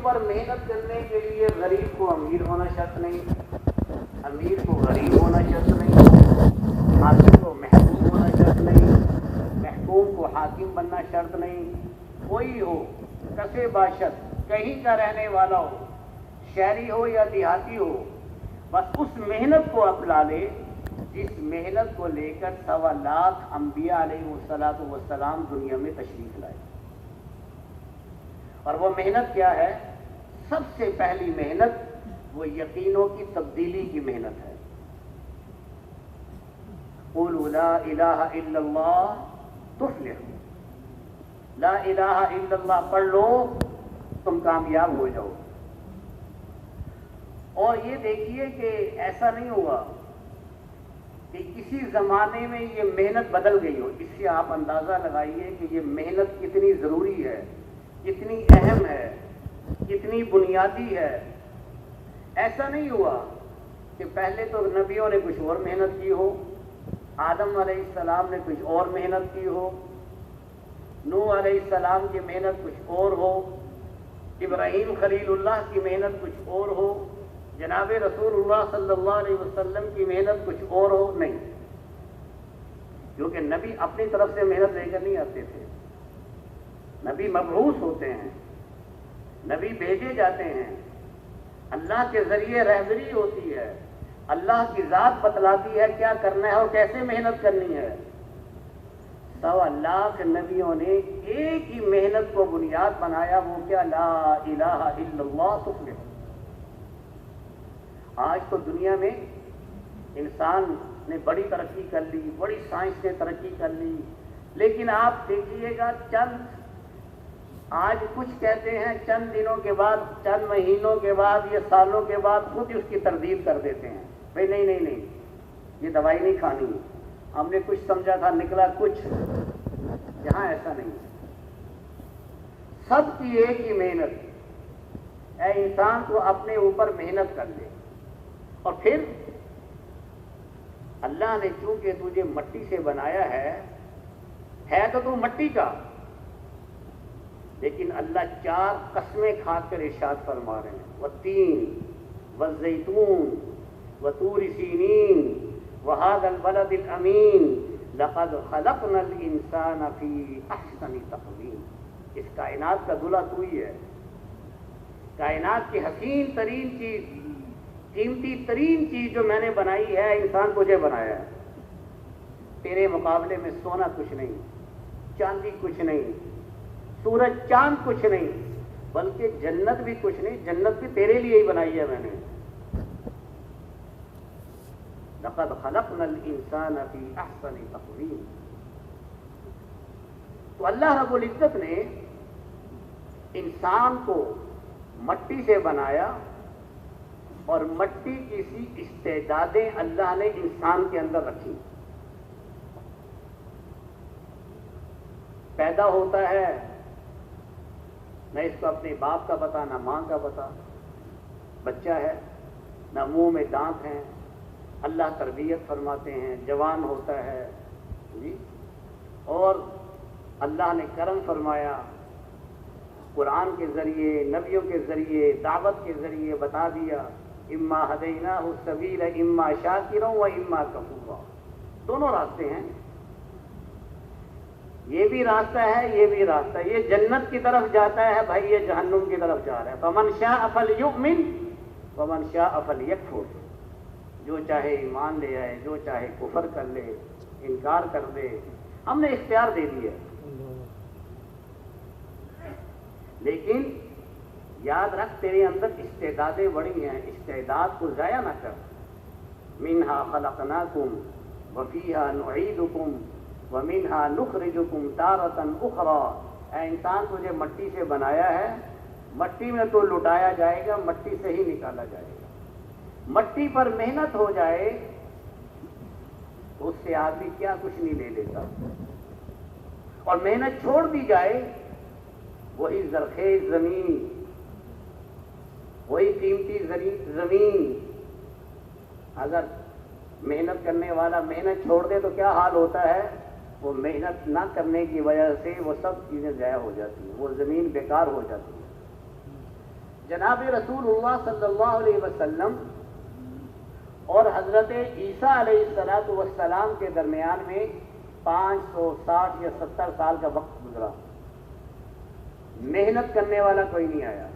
اوپر محنت کرنے کے لیے غریب کو امیر ہونا شرط نہیں، امیر کو غریب ہونا شرط نہیں، حاکم کو محکوم ہونا شرط نہیں، محکوم کو حاکم بننا شرط نہیں. کوئی ہو، کسے باشد، کہیں کا رہنے والا ہو، شہری ہو یا دیہاتی ہو، بس اس محنت کو اپنا لے جس محنت کو لے کر 1.25 لاکھ انبیاء علیہ السلام دنیا میں تشریف لائے. اور وہ محنت کیا ہے؟ سب سے پہلی محنت وہ یقینوں کی تبدیلی کی محنت ہے. قولوا لا الہ الا اللہ تفلحوا، لا الہ الا اللہ پڑھ لو تم کامیاب ہو جاؤ. اور یہ دیکھیے کہ ایسا نہیں ہوا کہ کسی زمانے میں یہ محنت بدل گئی ہو. اس سے آپ اندازہ لگائیے کہ یہ محنت کتنی ضروری ہے، کتنی اہم ہے، کتنی بنیادی ہے. ایسا نہیں ہوا کہ پہلے تو نبیوں نے کچھ اور محنت کی ہو، آدم علیہ السلام نے کچھ اور محنت کی ہو، نوح علیہ السلام کی محنت کچھ اور ہو، ابراہیم خلیل اللہ کی محنت کچھ اور ہو، جناب رسول اللہ صلی اللہ علیہ وسلم کی محنت کچھ اور ہو. نہیں، کیونکہ نبی اپنی طرف سے محنت لے کر نہیں آتے تھے. نبی مبعوث ہوتے ہیں، نبی بھیجے جاتے ہیں، اللہ کے ذریعے رہبری ہوتی ہے، اللہ کی ذات بتلاتی ہے کیا کرنا ہے اور کیسے محنت کرنی ہے. 1.25 لاکھ نبیوں نے ایک ہی محنت کو بنیاد بنایا، وہ کیا؟ لا الہ الا اللہ تفلح. آج تو دنیا میں انسان نے بڑی ترقی کر لی، بڑی سائنس نے ترقی کر لی، لیکن آپ دیکھیے گا آج کچھ کہتے ہیں، چند دنوں کے بعد، چند مہینوں کے بعد یا سالوں کے بعد خود اس کی تردید کر دیتے ہیں. بھائی نہیں نہیں نہیں، یہ دوائی نہیں کھانی، ہم نے کچھ سمجھا تھا نکلا کچھ. یہاں ایسا نہیں ہے، سب کی ایک ہی محنت. اے انسان تو اپنے اوپر محنت کر لے. اور پھر اللہ نے چونکہ تجھے مٹی سے بنایا ہے تو مٹی کا، لیکن اللہ 4 قسمیں کھا کر ارشاد فرما رہے ہیں: والتین والزیتون وطور سینین وہذا البلد الامین لقد خلقنا الانسان فی احسن تقویم. اس کائنات کا دلہا تو ہی ہے. کائنات کی حسین ترین چیز، قیمتی ترین چیز جو میں نے بنائی ہے، انسان تجھے بنایا ہے. تیرے مقابلے میں سونا کچھ نہیں، چاندی کچھ نہیں، سورج چاند کچھ نہیں، بلکہ جنت بھی کچھ نہیں. جنت بھی تیرے لیے ہی بنائی ہے میں نے. لقد خلقنا الانسان فی احسن تقویم. تو اللہ رب العزت نے انسان کو مٹی سے بنایا، اور مٹی کی سی استعدادیں اللہ نے انسان کے اندر رکھی. پیدا ہوتا ہے، نہ اس کو اپنے باپ کا پتا، نہ ماں کا پتا. بچہ ہے، نہ منہ میں دانت ہیں، اللہ تربیت فرماتے ہیں. جوان ہوتا ہے جی، اور اللہ نے کرم فرمایا، قرآن کے ذریعے، نبیوں کے ذریعے، دعوت کے ذریعے بتا دیا: اما ہدیناہ السبیل اما شاکرا و اما کفورا. دونوں راستے ہیں، یہ بھی راستہ ہے، یہ بھی راستہ ہے. یہ جنت کی طرف جاتا ہے بھائی، یہ جہنم کی طرف جا رہا ہے. فمن شاء فلیؤمن ومن شاء فلیکفر. جو چاہے ایمان لے آئے، جو چاہے کفر کر لے، انکار کر دے. ہم نے اختیار دے دیا. لیکن یاد رکھ، تیرے اندر استعدادیں بڑی ہیں، استعداد کو ضائع نہ کر. منہا خلقناکم وفیہا نعیدکم ومنہا نخرجکم تارۃ اخری. اے انسان، تجھے مٹی سے بنایا ہے، مٹی میں تو لٹایا جائے گا، مٹی سے ہی نکالا جائے گا. مٹی پر محنت ہو جائے تو اس سے آدمی کیا کچھ نہیں لے لیتا، اور محنت چھوڑ دی جائے، وہی زرخیز زمین، وہی قیمتی زمین، اگر محنت کرنے والا محنت چھوڑ دے تو کیا حال ہوتا ہے؟ وہ محنت نہ کرنے کی وجہ سے وہ سب چیزیں ضائع ہو جاتی ہیں، وہ زمین بیکار ہو جاتی ہے. جناب رسول اللہ صلی اللہ علیہ وسلم اور حضرت عیسیٰ علیہ السلام کے درمیان میں 560 یا 70 سال کا وقت گزرا. محنت کرنے والا کوئی نہیں آیا.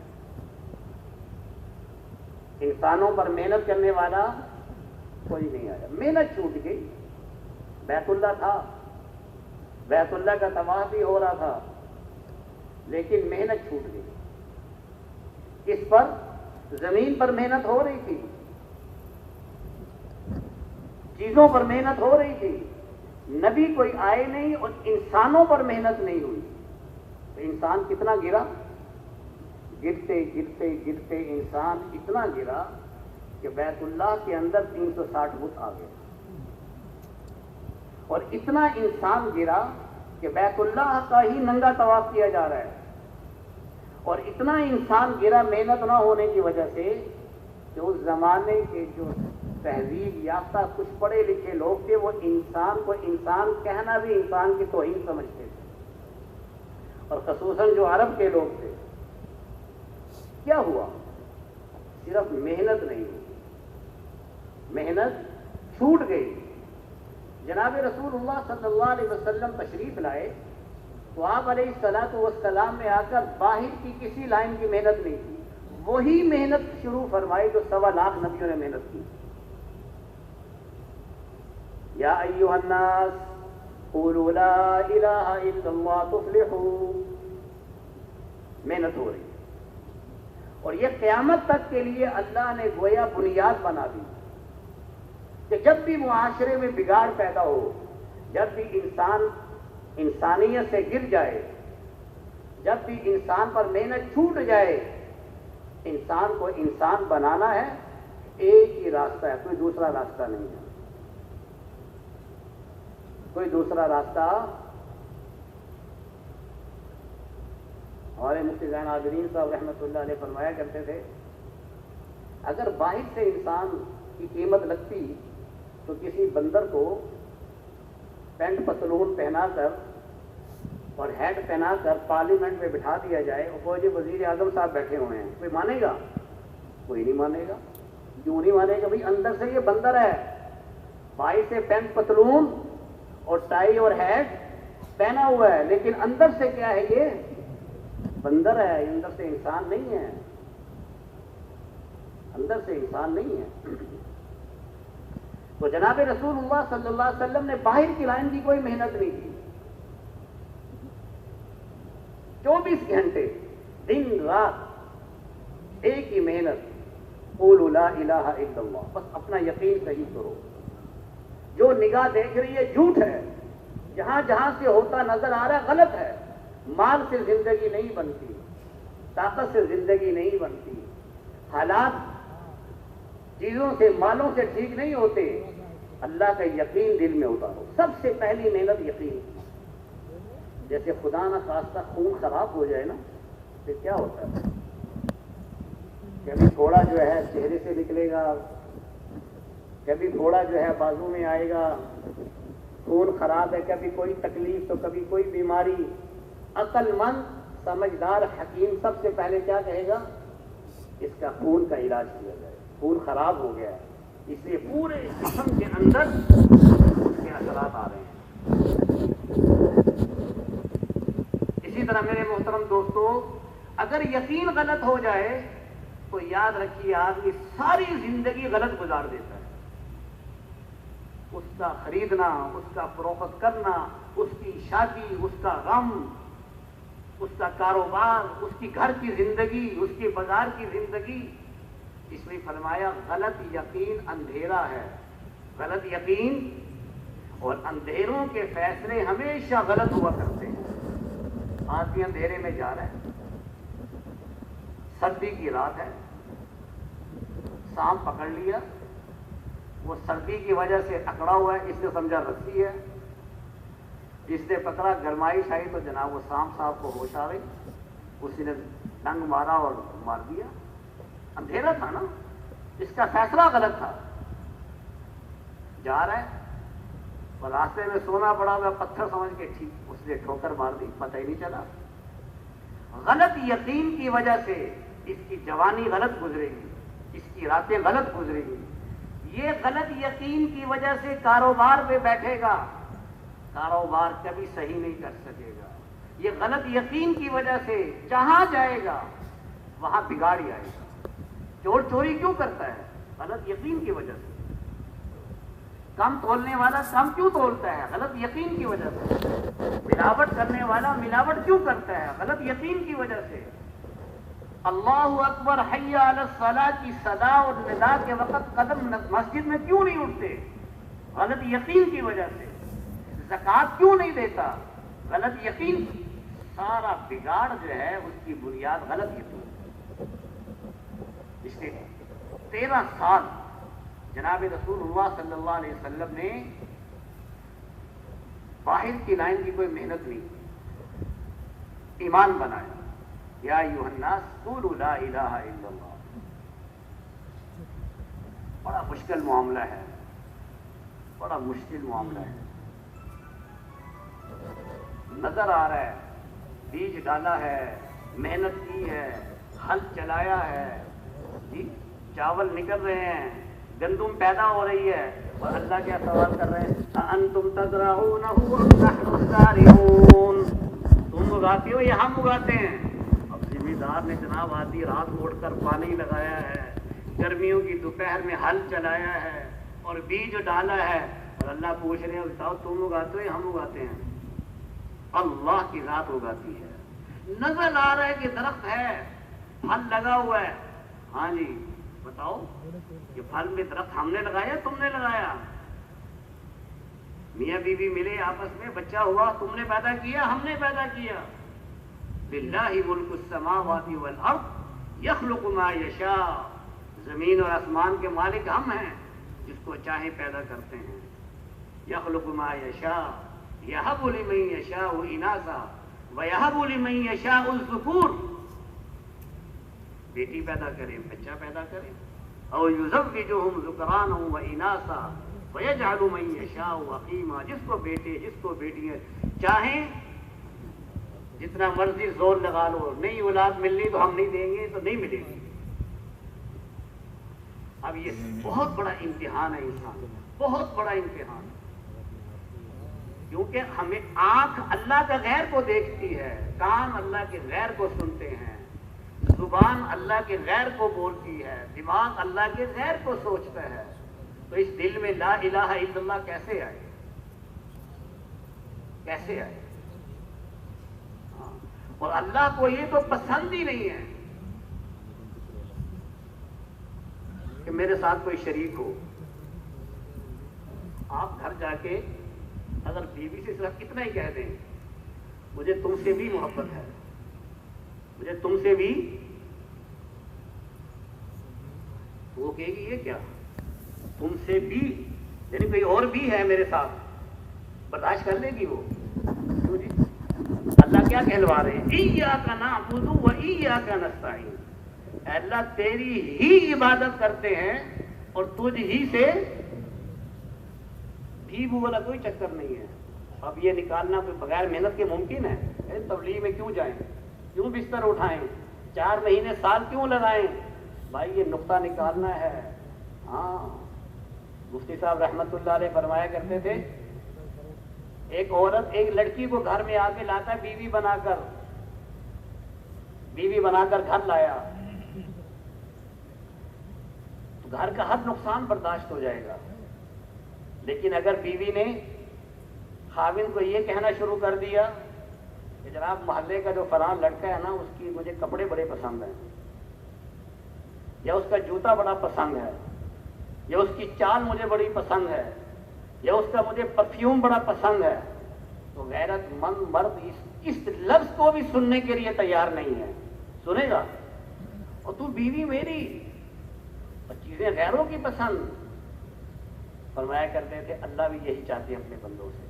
انسانوں پر محنت کرنے والا کوئی نہیں آیا. محنت چھوٹ گئی. بیت اللہ تھا, بیت اللہ کا طواف بھی ہو رہا تھا, لیکن محنت چھوٹ گئی. اس پر زمین پر محنت ہو رہی تھی, چیزوں پر محنت ہو رہی تھی, نبی کوئی آئے نہیں اور انسانوں پر محنت نہیں ہوئی. تو انسان کتنا گرا, گرتے گرتے گرتے انسان اتنا گرا کہ بیت اللہ کے اندر 360 بت آ گئے. اور اتنا انسان گرا کہ بیت اللہ کا ہی ننگا طواف کیا جا رہا ہے. اور اتنا انسان گرا محنت نہ ہونے کی وجہ سے کہ اس زمانے کے جو تہذیب یافتہ کچھ پڑھے لکھے لوگ تھے وہ انسان کو انسان کہنا بھی انسان کی توہین سمجھتے تھے. اور خصوصاً جو عرب کے لوگ تھے, کیا ہوا؟ صرف محنت نہیں ہوئی, محنت چھوٹ گئی. جناب رسول اللہ صلی اللہ علیہ وسلم تشریف لائے تو آپ علیہ السلام میں آ کر باہر کی کسی لائن کی محنت نہیں کی, وہی محنت شروع فرمائی جو 1.25 لاکھ نبیوں نے محنت کی. یا ایھا الناس قولوا لا الہ الا اللہ تفلحوا. محنت ہو رہی اور یہ قیامت تک کے لیے اللہ نے گویا بنیاد بنا دی کہ جب بھی معاشرے میں بگاڑ پیدا ہو, جب بھی انسان انسانیت سے گر جائے, جب بھی انسان پر محنت چھوٹ جائے, انسان کو انسان بنانا ہے. ایک ہی راستہ ہے, کوئی دوسرا راستہ نہیں ہے, کوئی دوسرا راستہ. ہمارے مفتی زین عابدین صاحب رحمۃ اللہ علیہ فرمایا کرتے تھے, اگر باہر سے انسان کی قیمت لگتی تو کسی بندر کو پینٹ پتلون پہنا کر اور ہیٹ پہنا کر پارلیمنٹ میں بٹھا دیا جائے اور کوئی جی وزیر اعظم صاحب بیٹھے ہوئے ہیں, کوئی مانے گا؟ کوئی نہیں مانے گا. کیوں نہیں مانے گا؟ بھائی اندر سے یہ بندر ہے, باہر سے پینٹ پتلون اور ٹائی اور ہیٹ پہنا ہوا ہے, لیکن اندر سے کیا ہے؟ یہ بندر ہے, اندر سے انسان نہیں ہے, اندر سے انسان نہیں ہے. تو جناب رسول اللہ صلی اللہ علیہ وسلم نے باہر کی لائن کی کوئی محنت نہیں کی. 24 گھنٹے دن رات ایک ہی محنت, قولوا لا الہ الا اللہ. بس اپنا یقین صحیح کرو, جو نگاہ دیکھ رہی ہے جھوٹ ہے, جہاں جہاں سے ہوتا نظر آ رہا ہے غلط ہے. مال سے زندگی نہیں بنتی, طاقت سے زندگی نہیں بنتی, حالات چیزوں سے مالوں سے ٹھیک نہیں ہوتے. اللہ کا یقین دل میں اتارو. سب سے پہلی محنت یقین. جیسے خدا نہ خواستہ خون خراب ہو جائے نا, پھر کیا ہوتا ہے؟ کبھی گھوڑا جو ہے چہرے سے نکلے گا, کبھی گھوڑا جو ہے بازو میں آئے گا, خون خراب ہے, کبھی کوئی تکلیف تو کبھی کوئی بیماری. عقل مند سمجھدار حکیم سب سے پہلے کیا کہے گا؟ اس کا خون کا علاج کیا جائے, خون خراب ہو گیا ہے, اس لیے پورے جسم کے اندر اس کے اثرات آ رہے ہیں. اسی طرح میرے محترم دوستو, اگر یقین غلط ہو جائے تو یاد رکھیے آدمی ساری زندگی غلط گزار دیتا ہے. اس کا خریدنا, اس کا فروخت کرنا, اس کی شادی, اس کا غم, اس کا کاروبار, اس کی گھر کی زندگی, اس کی بازار کی زندگی. اس لیے فرمایا غلط یقین اندھیرا ہے. غلط یقین اور اندھیروں کے فیصلے ہمیشہ غلط ہوا کرتے ہیں. آدمی اندھیرے میں جا رہا ہے, سردی کی رات ہے, سانپ پکڑ لیا, وہ سردی کی وجہ سے اکڑا ہوا ہے, اس نے سمجھا رسی ہے, جس نے پکڑا گرمائش آئی تو جناب وہ سانپ صاحب کو ہوش آ گئی, اسی نے ڈنگ مارا اور مار دیا. اندھیرا تھا نا, اس کا فیصلہ غلط تھا. جا رہا ہے اور راستے میں سونا پڑا ہوا پتھر سمجھ کے ٹھیک, اس نے ٹھوکر مار دی, پتہ ہی نہیں چلا. غلط یقین کی وجہ سے اس کی جوانی غلط گزرے گی، اس کی راتیں غلط گزرے گی، یہ غلط یقین کی وجہ سے کاروبار پہ بیٹھے گا، کاروبار کبھی صحیح نہیں کر سکے گا، یہ غلط یقین کی وجہ سے جہاں جائے گا وہاں بگاڑ ہی آئے گا۔ چور چوری کیوں کرتا ہے؟ غلط یقین کی وجہ سے۔ کم تولنے والا کم کیوں تولتا ہے؟ غلط یقین کی وجہ سے۔ ملاوٹ کرنے والا ملاوٹ کیوں کرتا ہے؟ غلط یقین کی وجہ سے۔ اللہ اکبر حی علی الصلاۃ کی صدا اور ندا کے وقت قدم مسجد میں کیوں نہیں اٹھتے؟ غلط یقین کی وجہ سے۔ زکوٰۃ کیوں نہیں دیتا؟ غلط یقین۔ سارا بگاڑ جو ہے اس کی بنیاد غلط یقین۔ اس نے 13 سال جناب رسول اللہ صلی اللہ علیہ وسلم نے باہر کی لائن کی کوئی محنت نہیں، ایمان بنایا۔ یا ایھا الناس قولوا لا الہ الا اللہ۔ بڑا مشکل معاملہ ہے، بڑا مشکل معاملہ ہے۔ نظر آ رہا ہے، بیج ڈالا ہے، محنت کی ہے، ہل چلایا ہے، جی چاول نکل رہے ہیں، گندم پیدا ہو رہی ہے، اور اللہ کیا سوال کر رہے ہیں؟ انتم تزرعونہ ام نحن الزارعون۔ تم اگاتے ہو یا ہم اگاتے ہیں؟ اب ذمہ دار نے جناب آدھی رات اٹھ کر پانی لگایا ہے، گرمیوں کی دوپہر میں ہل چلایا ہے اور بیج ڈالا ہے، اور اللہ پوچھ رہے ہیں بتاؤ تم اگاتے ہو یا ہم اگاتے ہیں؟ اللہ کی ذات اگاتی ہے۔ نظر آ رہا ہے کہ درخت ہے، پھل لگا ہوا ہے، ہاں جی بتاؤ یہ پھل میں درخت ہم نے لگایا تم نے لگایا؟ میاں بیوی ملے آپس میں، بچہ ہوا، تم نے پیدا کیا ہم نے پیدا کیا؟ للہ ملک السماوات والارض یخلق ما یشاء۔ زمین اور آسمان کے مالک ہم ہیں، جس کو چاہیں پیدا کرتے ہیں۔ یخلق ما یشاء یہب لمن یشاء اناثا ویہب لمن یشاء الذکور۔ بیٹی پیدا کرے، بچہ پیدا کرے، او یزوجہم ذکرانا و اناثا ویجعل من یشاء عقیما۔ جس کو بیٹے جس کو بیٹیاں چاہیں جتنا مرضی زور لگا لو، نہیں اولاد ملنی تو ہم نہیں دیں گے تو نہیں ملے گی۔ اب یہ بہت بڑا امتحان ہے انسان، بہت بڑا امتحان، کیونکہ ہمیں آنکھ اللہ کا غیر کو دیکھتی ہے، کان اللہ کے غیر کو سنتے ہیں، زبان اللہ کے غیر کو بولتی ہے، دماغ اللہ کے غیر کو سوچتا ہے، تو اس دل میں لا الہ الا اللہ کیسے آئے؟ کیسے آئے؟ اور اللہ کو یہ تو پسند ہی نہیں ہے کہ میرے ساتھ کوئی شریک ہو۔ آپ گھر جا کے اگر بیوی سے صرف اتنا ہی کہہ دیں مجھے تم سے بھی محبت ہے، مجھے تم سے بھی، وہ کہے گی یہ کیا؟ تم سے بھی یعنی کوئی اور بھی ہے میرے ساتھ، برداشت کر لے گی وہ؟ کیوں جی؟ اللہ کیا کہلوا رہے ہیں؟ ایاک نعبد و ایاک نستعین۔ اے اللہ تیری ہی عبادت کرتے ہیں اور تجھ ہی سے بھی والا کوئی چکر نہیں ہے۔ اب یہ نکالنا کوئی بغیر محنت کے ممکن ہے؟ تبلیغ میں کیوں جائیں، کیوں بستر اٹھائیں، 4 مہینے سال کیوں لگائیں؟ بھائی یہ نقطہ نکالنا ہے۔ ہاں مفتی صاحب رحمت اللہ علیہ فرمایا کرتے تھے، ایک عورت ایک لڑکی کو گھر میں آ کے لاتا ہے بیوی بنا کر گھر لایا تو گھر کا ہر نقصان برداشت ہو جائے گا، لیکن اگر بیوی نے خاوند کو یہ کہنا شروع کر دیا کہ جناب محلے کا جو فلاں لڑکا ہے نا اس کی مجھے کپڑے بڑے پسند ہیں، یا اس کا جوتا بڑا پسند ہے، یا اس کی چال مجھے بڑی پسند ہے، یا اس کا مجھے پرفیوم بڑا پسند ہے، تو غیرت مند مرد اس لفظ کو بھی سننے کے لیے تیار نہیں ہے۔ سنے گا؟ اور تو بیوی میری اور چیزیں غیروں کی پسند۔ فرمایا کرتے تھے اللہ بھی یہی چاہتے ہیں اپنے بندوں سے۔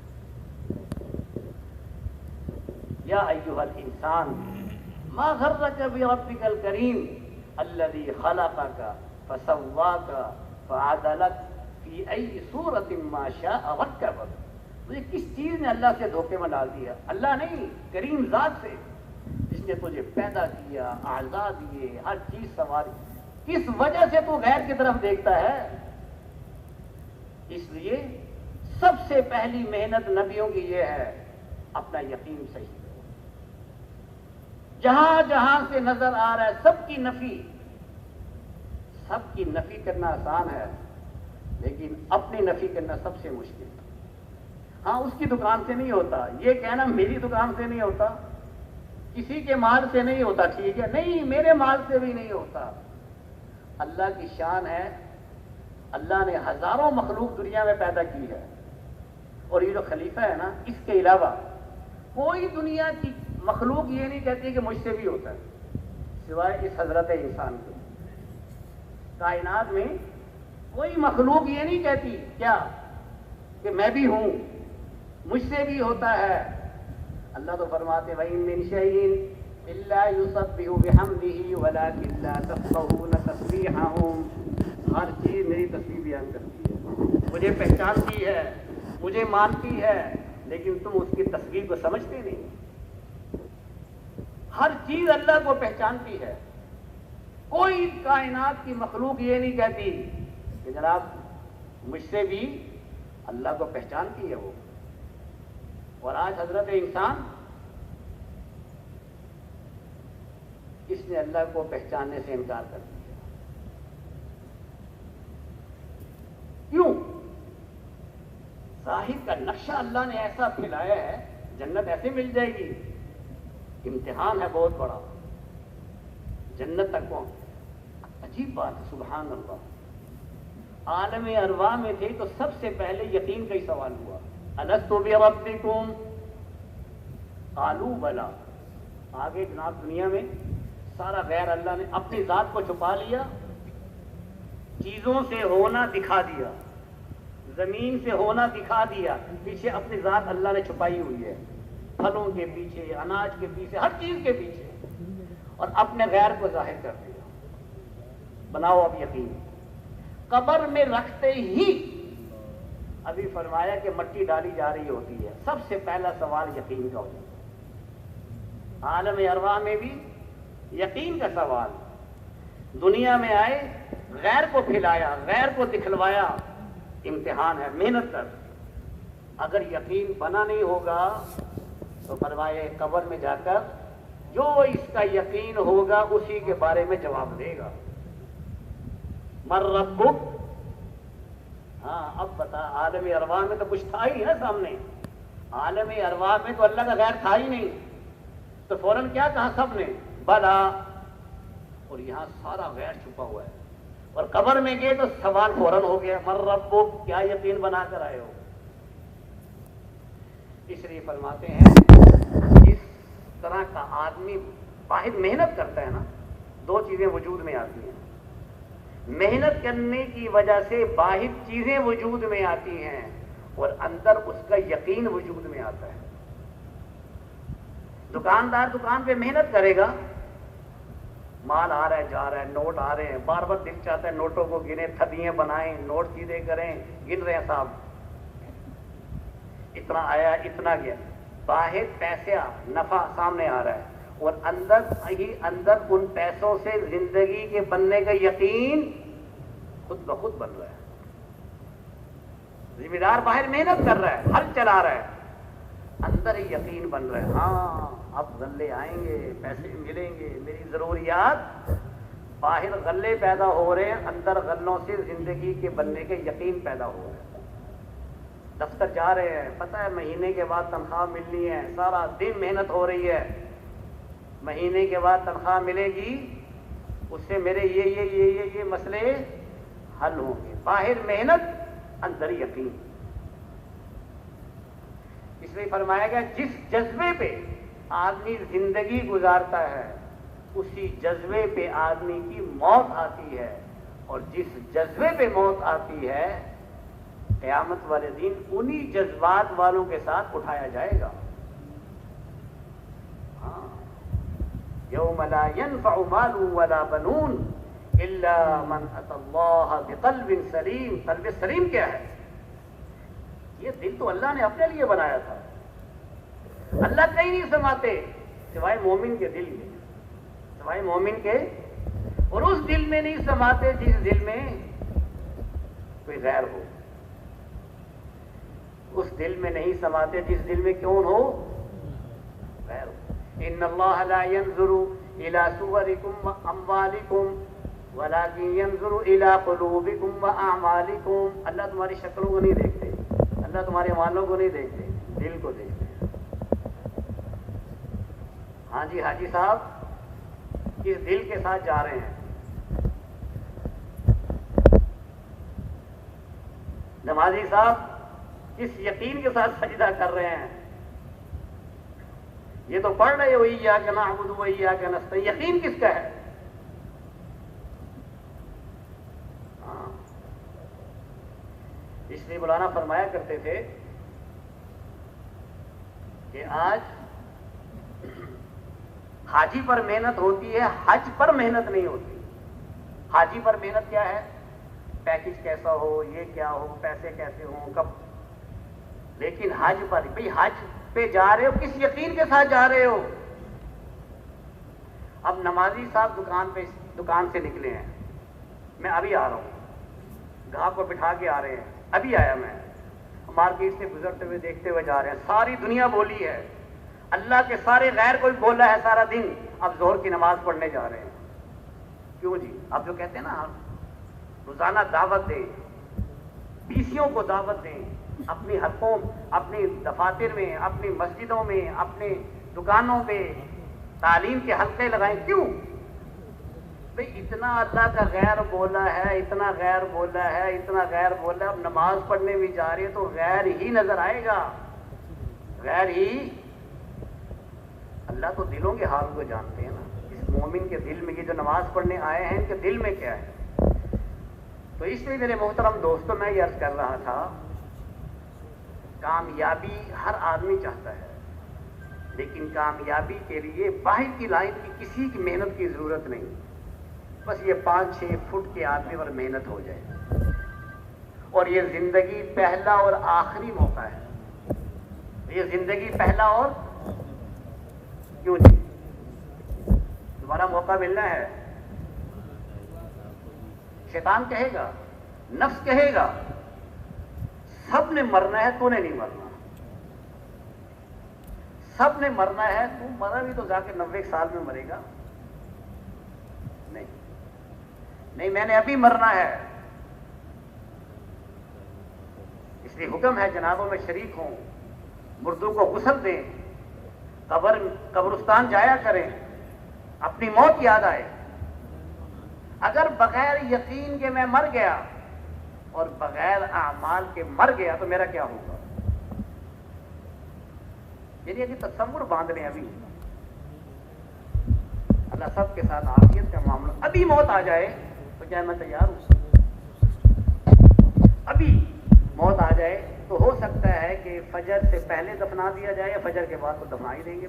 یا ایھا الانسان ما غرک بربک الکریم الذی خلقک فسواک فعدلک فی ای صورت ما شاء رکبک۔ مجھے کس چیز نے اللہ سے دھوکے میں ڈال دیا؟ اللہ نہیں، کریم ذات سے، جس نے تجھے پیدا کیا، اعضاء دیے، ہر چیز سنواری، کس وجہ سے تو غیر کی طرف دیکھتا ہے؟ اس لیے سب سے پہلی محنت نبیوں کی یہ ہے، اپنا یقین صحیح کرو۔ جہاں جہاں سے نظر آ رہا ہے سب کی نفی کرنا آسان ہے، لیکن اپنی نفی کرنا سب سے مشکل۔ ہاں اس کی دکان سے نہیں ہوتا، یہ کہنا میری دکان سے نہیں ہوتا، کسی کے مال سے نہیں ہوتا، ٹھیک ہے، نہیں میرے مال سے بھی نہیں ہوتا۔ اللہ کی شان ہے، اللہ نے ہزاروں مخلوق دنیا میں پیدا کی ہے، اور یہ جو خلیفہ ہے نا، اس کے علاوہ کوئی دنیا کی مخلوق یہ نہیں کہتی کہ مجھ سے بھی ہوتا ہے، سوائے اس حضرت انسان کے۔ کائنات میں کوئی مخلوق یہ نہیں کہتی کیا کہ میں بھی ہوں، مجھ سے بھی ہوتا ہے۔ اللہ تو فرماتے وَإِن مِّن شَيْءٍ إِلَّا يُسَبِّحُ بِحَمْدِهِ وَلَٰكِن لَّا تَفْقَهُونَ تَسْبِيحَهُم، ہر چیز میری تسبیح بیان کرتی ہے، مجھے پہچانتی ہے، مجھے مانتی ہے، لیکن تم اس کی تسبیح کو سمجھتے نہیں۔ ہر چیز اللہ کو پہچانتی ہے، کوئی کائنات کی مخلوق یہ نہیں کہتی کہ جناب مجھ سے بھی اللہ کو پہچانتی ہے وہ۔ اور آج حضرت انسان اس نے اللہ کو پہچاننے سے انکار کر دیا۔ کیوں؟ ظاہر کا نقشہ اللہ نے ایسا پھیلایا ہے، جنت ایسے مل جائے گی، امتحان ہے بہت بڑا، جنت تک پہنچ۔ عجیب بات ہے، سبحان اللہ۔ عالم ارواح میں تھے تو سب سے پہلے یقین کا ہی سوال ہوا، الست بربکم قالوا بلا۔ آگے جناب دنیا میں سارا غیر اللہ نے اپنی ذات کو چھپا لیا، چیزوں سے ہونا دکھا دیا، زمین سے ہونا دکھا دیا، پیچھے اپنی ذات اللہ نے چھپائی ہوئی ہے، پھلوں کے پیچھے، اناج کے پیچھے، ہر چیز کے پیچھے، اور اپنے غیر کو ظاہر کر دیا۔ بناؤ اب یقین۔ قبر میں رکھتے ہی ابھی فرمایا کہ مٹی ڈالی جا رہی ہوتی ہے، سب سے پہلا سوال یقین کا ہوتا ہے۔ عالم ارواح میں بھی یقین کا سوال، دنیا میں آئے، غیر کو پھیلایا، غیر کو دکھلوایا، امتحان ہے، محنت کر۔ اگر یقین بنا نہیں ہوگا تو فرمائے قبر میں جا کر جو اس کا یقین ہوگا اسی کے بارے میں جواب دے گا۔ من ربک، ہاں اب بتا، عالم ارواح میں تو کچھ تھا ہی نا سامنے، عالم ارواح میں تو اللہ کا غیر تھا ہی نہیں، تو فوراً کیا کہا سب نے؟ بلا۔ اور یہاں سارا غیر چھپا ہوا ہے، اور قبر میں گئے تو سوال فوراً ہو گیا، من ربک، کیا یقین بنا کر آئے ہو؟ اس لیے فرماتے ہیں اس طرح کا آدمی واحد محنت کرتا ہے نا، دو چیزیں وجود میں آتی ہیں، محنت کرنے کی وجہ سے باہر چیزیں وجود میں آتی ہیں اور اندر اس کا یقین وجود میں آتا ہے۔ دکاندار دکان پہ محنت کرے گا، مال آ رہا ہے جا رہا ہے، نوٹ آ رہے ہیں، بار بار دکھ چاہتا ہے، نوٹوں کو گنے، تھدیاں بنائیں، نوٹ سیدھے کریں، گن رہے ہیں صاحب، اتنا آیا اتنا گیا، باہر پیسہ نفع سامنے آ رہا ہے، اور اندر ہی اندر ان پیسوں سے زندگی کے بننے کا یقین خود بخود بن رہا ہے۔ ذمہ دار باہر محنت کر رہا ہے، ہل چلا رہا ہے، اندر ہی یقین بن رہا ہے، ہاں اب غلے آئیں گے، پیسے ملیں گے، میری ضروریات، باہر غلے پیدا ہو رہے ہیں، اندر غلوں سے زندگی کے بننے کے یقین پیدا ہو رہا ہے۔ دفتر جا رہے ہیں، پتہ ہے مہینے کے بعد تنخواہ ملنی ہے، سارا دن محنت ہو رہی ہے، مہینے کے بعد تنخواہ ملے گی، اس سے میرے یہ مسئلے حل ہوں گے، باہر محنت اندر یقین۔ اس لیے فرمایا گیا جس جذبے پہ آدمی زندگی گزارتا ہے اسی جذبے پہ آدمی کی موت آتی ہے، اور جس جذبے پہ موت آتی ہے قیامت والے دن انہی جذبات والوں کے ساتھ اٹھایا جائے گا۔ یوم لا ينفع مال ولا بنون الا من اتى الله بقلب سلیم۔ قلب سلیم کیا ہے؟ یہ دل تو اللہ نے اپنے لیے بنایا تھا، اللہ کہیں نہیں سماتے، سوائے مومن کے دل میں، سوائے مومن کے، اور اس دل میں نہیں سماتے جس دل میں کوئی غیر ہو، اس دل میں نہیں سماتے جس دل میں کون ہو؟ غیر ہو۔ ان اللہ لا ينظر الى صورکم واموالکم ولكن ينظر الى قلوبکم واعمالکم۔ اللہ تمہاری شکلوں کو نہیں دیکھتے، اللہ تمہارے اعمالوں کو نہیں دیکھتے، دل کو دیکھتے ہیں۔ ہاں جی حاجی صاحب کس دل کے ساتھ جا رہے ہیں؟ نمازی صاحب کس یقین کے ساتھ سجدہ کر رہے ہیں؟ یہ تو پڑھ رہے ہو ایاک نعبد و ایاک نستعین، یقین کس کا ہے؟ ہاں، اس لیے مولانا فرمایا کرتے تھے کہ آج حاجی پر محنت ہوتی ہے، حج پر محنت نہیں ہوتی۔ حاجی پر محنت کیا ہے؟ پیکج کیسا ہو، یہ کیا ہو، پیسے کیسے ہوں، کب، لیکن حج پر، بھئی حج پہ جا رہے ہو کس یقین کے ساتھ جا رہے ہو؟ اب نمازی صاحب دکان سے نکلے ہیں، میں ابھی آ رہا ہوں، گاہک کو بٹھا کے آ رہے ہیں، ابھی آیا میں، مارکیٹ سے گزرتے ہوئے دیکھتے ہوئے جا رہے ہیں، ساری دنیا بولی ہے، اللہ کے سارے غیر کوئی بولا ہے سارا دن، اب ظہر کی نماز پڑھنے جا رہے ہیں۔ کیوں جی؟ اب جو کہتے ہیں نا روزانہ دعوت دیں، بیسیوں کو دعوت دیں، اپنی حلقوں، اپنی دفاتر میں، اپنی مسجدوں میں، اپنے دکانوں پہ تعلیم کے حلقے لگائیں۔ کیوں بھئی؟ اتنا اللہ کا غیر بولا ہے، اتنا غیر بولا ہے، اتنا غیر بولا ہے، اب نماز پڑھنے بھی جا رہے ہیں تو غیر ہی نظر آئے گا، غیر ہی۔ اللہ تو دلوں کے حال کو جانتے ہیں نا، اس مومن کے دل میں، یہ جو نماز پڑھنے آئے ہیں ان کے دل میں کیا ہے؟ تو اس لیے میرے محترم دوستوں میں یہ عرض کر رہا تھا، کامیابی ہر آدمی چاہتا ہے، لیکن کامیابی کے لیے باہر کی لائن کی کسی کی محنت کی ضرورت نہیں، بس یہ 5-6 فٹ کے آدمی پر محنت ہو جائے، اور یہ زندگی پہلا اور آخری موقع ہے، یہ زندگی پہلا اور کیوں جی دوبارہ موقع ملنا ہے؟ شیطان کہے گا، نفس کہے گا سب نے مرنا ہے، تو نے نہیں مرنا، سب نے مرنا ہے، تو مرا بھی تو جا کے 90 سال میں مرے گا، نہیں میں نے ابھی مرنا ہے۔ اس لیے حکم ہے جنابوں میں شریک ہوں، مردوں کو غسل دیں، قبرستان جایا کریں، اپنی موت یاد آئے۔ اگر بغیر یقین کے میں مر گیا اور بغیر اعمال کے مر گیا تو میرا کیا ہوگا؟ یعنی ابھی تصور باندھ لیں، ابھی اللہ سب کے ساتھ عافیت کا معاملہ، ابھی موت آ جائے تو کیا میں تیار ہوں؟ ابھی موت آ جائے تو ہو سکتا ہے کہ فجر سے پہلے دفنا دیا جائے یا فجر کے بعد تو دفنا ہی دیں گے،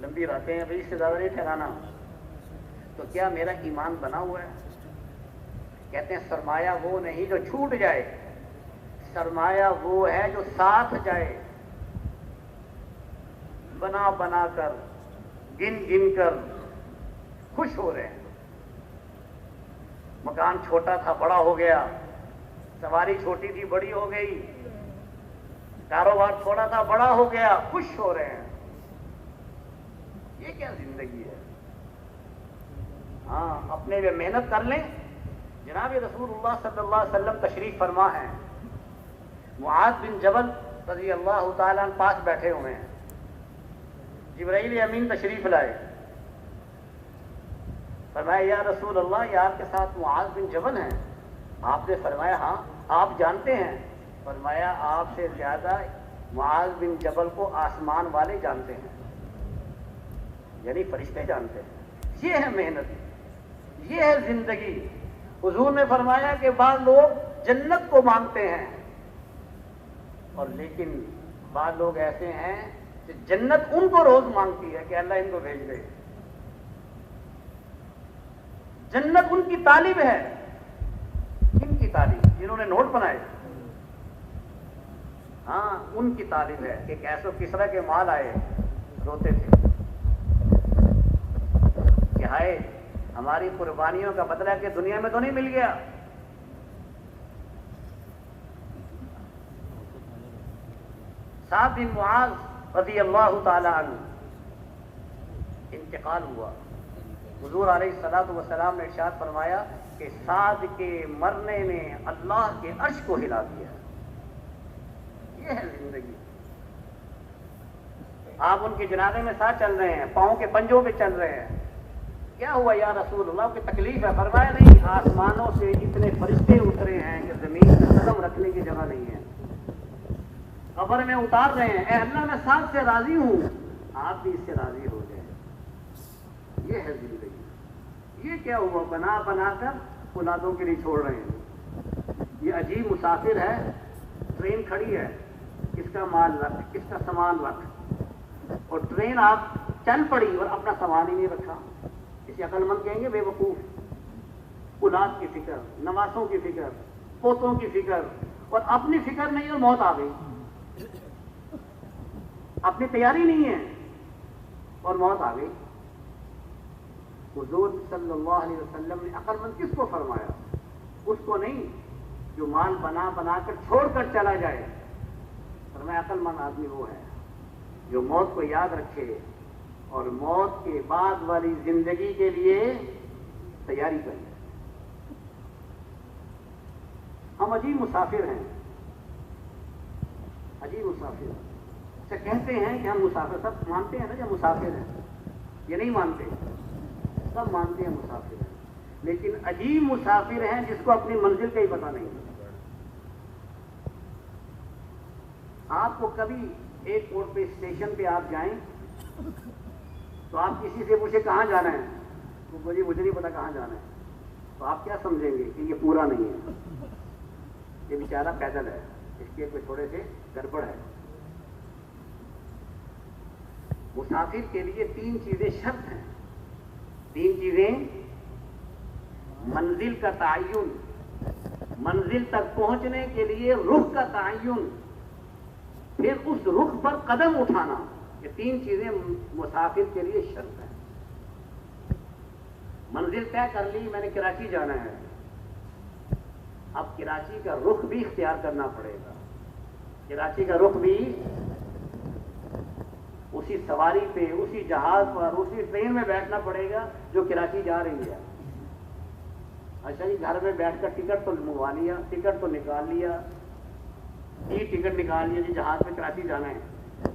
لمبی راتیں ہیں بھائی، اس سے زیادہ نہیں ٹھہرانا۔ تو کیا میرا ایمان بنا ہوا ہے؟ کہتے ہیں سرمایہ وہ نہیں جو چھوٹ جائے، سرمایہ وہ ہے جو ساتھ جائے، بنا بنا کر، گن گن کر خوش ہو رہے ہیں۔ مکان چھوٹا تھا بڑا ہو گیا، سواری چھوٹی تھی بڑی ہو گئی، کاروبار چھوٹا تھا بڑا ہو گیا، خوش ہو رہے ہیں۔ یہ کیا زندگی ہے؟ ہاں، اپنے لیے محنت کر لیں۔ جناب رسول اللہ صلی اللہ علیہ وسلم تشریف فرما ہیں، معاذ بن جبل رضی اللہ تعالیٰ عنہ پاس بیٹھے ہوئے ہیں، جبرائیل امین تشریف لائے، فرمایا یا رسول اللہ یہ آپ کے ساتھ معاذ بن جبل ہیں؟ آپ نے فرمایا ہاں۔ آپ جانتے ہیں؟ فرمایا آپ سے زیادہ معاذ بن جبل کو آسمان والے جانتے ہیں، یعنی فرشتے جانتے ہیں۔ یہ ہے محنت، یہ ہے زندگی۔ حضور نے فرمایا کہ بعض لوگ جنت کو مانگتے ہیں، اور لیکن بعض لوگ ایسے ہیں کہ جنت ان کو روز مانگتی ہے کہ اللہ ان کو بھیج دے۔ جنت ان کی طالب ہے، کن کی طالب؟ جنہوں نے نوٹ بنائے، ہاں ان کی طالب ہے کہ کیسو کسرا کے مال آئے روتے تھے، کہ ہائے ہماری قربانیوں کا بدلہ کہ دنیا میں تو نہیں مل گیا. سعد بن معاذ رضی اللہ تعالی عنہ انتقال ہوا. حضور علیہ الصلوۃ والسلام نے ارشاد فرمایا کہ سعد کے مرنے نے اللہ کے عرش کو ہلا دیا. یہ ہے زندگی. آپ ان کے جنازے میں ساتھ چل رہے ہیں, پاؤں کے پنجوں پہ چل رہے ہیں. کیا ہوا یا رسول اللہ, کی تکلیف ہے؟ فرمایا نہیں, آسمانوں سے اتنے فرشتے اترے ہیں کہ زمین میں قدم رکھنے کی جگہ نہیں ہے. قبر میں اتار رہے ہیں, اے اللہ میں سعد سے راضی ہوں, آپ بھی اس سے راضی ہو جائیں. یہ ہے زندگی. یہ کیا ہوا, بنا بنا کر اولادوں کے لیے چھوڑ رہے ہیں. یہ عجیب مسافر ہے, ٹرین کھڑی ہے, کس کا مال رکھ, کس کا سامان رکھ, اور ٹرین آپ چل پڑی اور اپنا سامان ہی نہیں رکھا. اسے عقل مند کہیں گے بے وقوف. اولاد کی فکر, نواسوں کی فکر, پوتوں کی فکر, اور اپنی فکر نہیں, اور موت آ گئی. اپنی تیاری نہیں ہے اور موت آ گئی. حضور صلی اللہ علیہ وسلم نے عقل مند کس کو فرمایا؟ اس کو نہیں جو مال بنا بنا کر چھوڑ کر چلا جائے. فرمایا عقل مند آدمی وہ ہے جو موت کو یاد رکھے اور موت کے بعد والی زندگی کے لیے تیاری کرے. ہم عجیب مسافر ہیں, عجیب مسافر. اچھا کہتے ہیں کہ ہم مسافر, سب مانتے ہیں نا جو مسافر ہیں, یہ نہیں مانتے, سب مانتے ہیں مسافر ہیں, لیکن عجیب مسافر ہیں جس کو اپنی منزل کا ہی پتہ نہیں. آپ کو کبھی ایئرپورٹ پہ, اسٹیشن پہ آپ جائیں تو آپ کسی سے پوچھیں کہاں جانا ہے, تو بولیے مجھے نہیں پتا کہاں جانا ہے, تو آپ کیا سمجھیں گے کہ یہ پورا نہیں ہے, یہ بیچارہ پیدل ہے, اس کے کوئی تھوڑے سے گڑبڑ ہے. مسافر کے لیے تین چیزیں شرط ہیں. تین چیزیں: منزل کا تعین, منزل تک پہنچنے کے لیے رخ کا تعین, پھر اس رخ پر قدم اٹھانا. یہ تین چیزیں مسافر کے لیے شرط ہیں. منزل طے کر لی, میں نے کراچی جانا ہے, اب کراچی کا رخ بھی اختیار کرنا پڑے گا. کراچی کا رخ بھی اسی سواری پہ, اسی جہاز پر, اسی ٹرین میں بیٹھنا پڑے گا جو کراچی جا رہی ہے. اچھا جی, گھر میں بیٹھ کر ٹکٹ تو منگوا لیا, ٹکٹ تو نکال لیا, یہ ٹکٹ نکال لیا جی جہاز میں کراچی جانا ہے,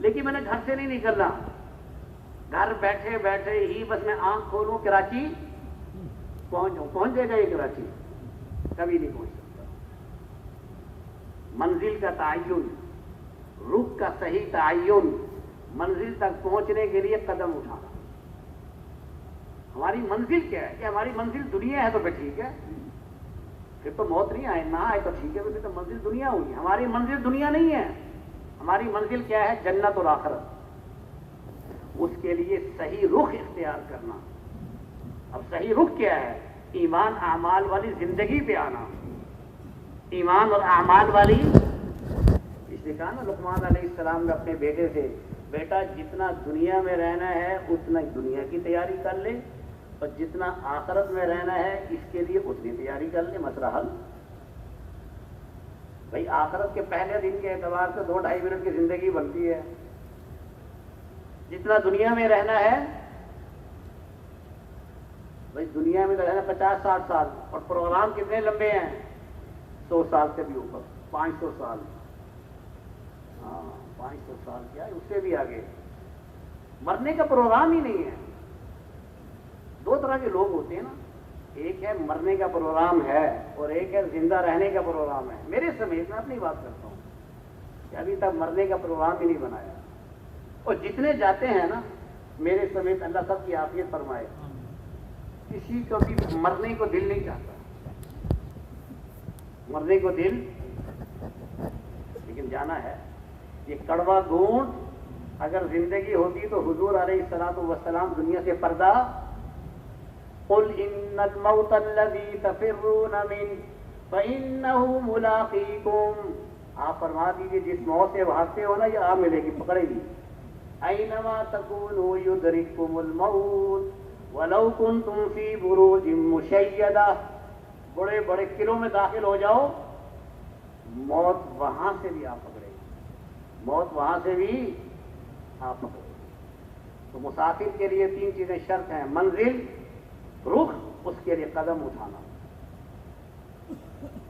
لیکن میں نے گھر سے نہیں نکلنا. گھر بیٹھے بیٹھے ہی بس میں آنکھ کھولوں کراچی پہنچ جاؤں, پہنچ جائے گا یہ کراچی؟ کبھی نہیں پہنچ سکتا. منزل کا تعین, رخ کا صحیح تعین, منزل تک پہنچنے کے لیے قدم اٹھانا. ہماری منزل کیا ہے؟ کہ ہماری منزل دنیا ہے تو پھر ٹھیک ہے, پھر تو موت نہیں آئے, نہ آئے تو ٹھیک ہے, پھر تو منزل دنیا ہوئی. ہماری منزل دنیا نہیں ہے, ہماری منزل کیا ہے؟ جنت اور آخرت. اس کے لیے صحیح رخ اختیار کرنا. اب صحیح رخ کیا ہے؟ ایمان اعمال والی زندگی پہ آنا, ایمان اور اعمال والی. اس نے کہا نا لقمان علیہ السلام نے اپنے بیٹے سے, بیٹا جتنا دنیا میں رہنا ہے اتنا دنیا کی تیاری کر لے, اور جتنا آخرت میں رہنا ہے اس کے لیے اتنی تیاری کر لے. مسئلہ حل. بھائی آخرت کے پہلے دن کے اعتبار سے 2-2.5 منٹ کی زندگی بنتی ہے. جتنا دنیا میں رہنا ہے, بھائی دنیا میں رہنا 50-60 سال, اور پروگرام کتنے لمبے ہیں؟ 100 سال سے بھی اوپر, 500 سال. ہاں 500 سال کیا, اس سے بھی آگے. مرنے کا پروگرام ہی نہیں ہے. 2 طرح کے لوگ ہوتے ہیں نا, ایک ہے مرنے کا پروگرام ہے اور ایک ہے زندہ رہنے کا پروگرام ہے. میرے سمیت میں اپنی بات کرتا ہوں کہ ابھی تک مرنے کا پروگرام ہی نہیں بنایا, اور جتنے جاتے ہیں نا میرے سمیت, اللہ سب کی عافیت فرمائے, کسی کو بھی مرنے کو دل نہیں چاہتا, مرنے کو دل, لیکن جانا ہے. یہ کڑوا گونٹ اگر زندگی ہوتی تو حضور علیہ الصلوۃ والسلام دنیا سے پردہ, قل ان الموت الذی تفرون منہ فانہ ملاقیکم, آپ فرما دیجیے جس موت سے بھاگتے ہو نا یہ آپ ملے گی, پکڑے گی. اینما تکونوا یدرککم الموت وَلَوْ كُنْتُمْ فِي بُرُوجٍ مُشَيَّدَةٍ، بڑے بڑے قلعوں میں داخل ہو جاؤ، موت وہاں سے بھی آپ پکڑے گی، موت وہاں سے بھی آپ پکڑے گی۔ تو مسافر کے لیے 3 چیزیں شرط ہیں: منزل، رخ، اس کے لیے قدم اٹھانا،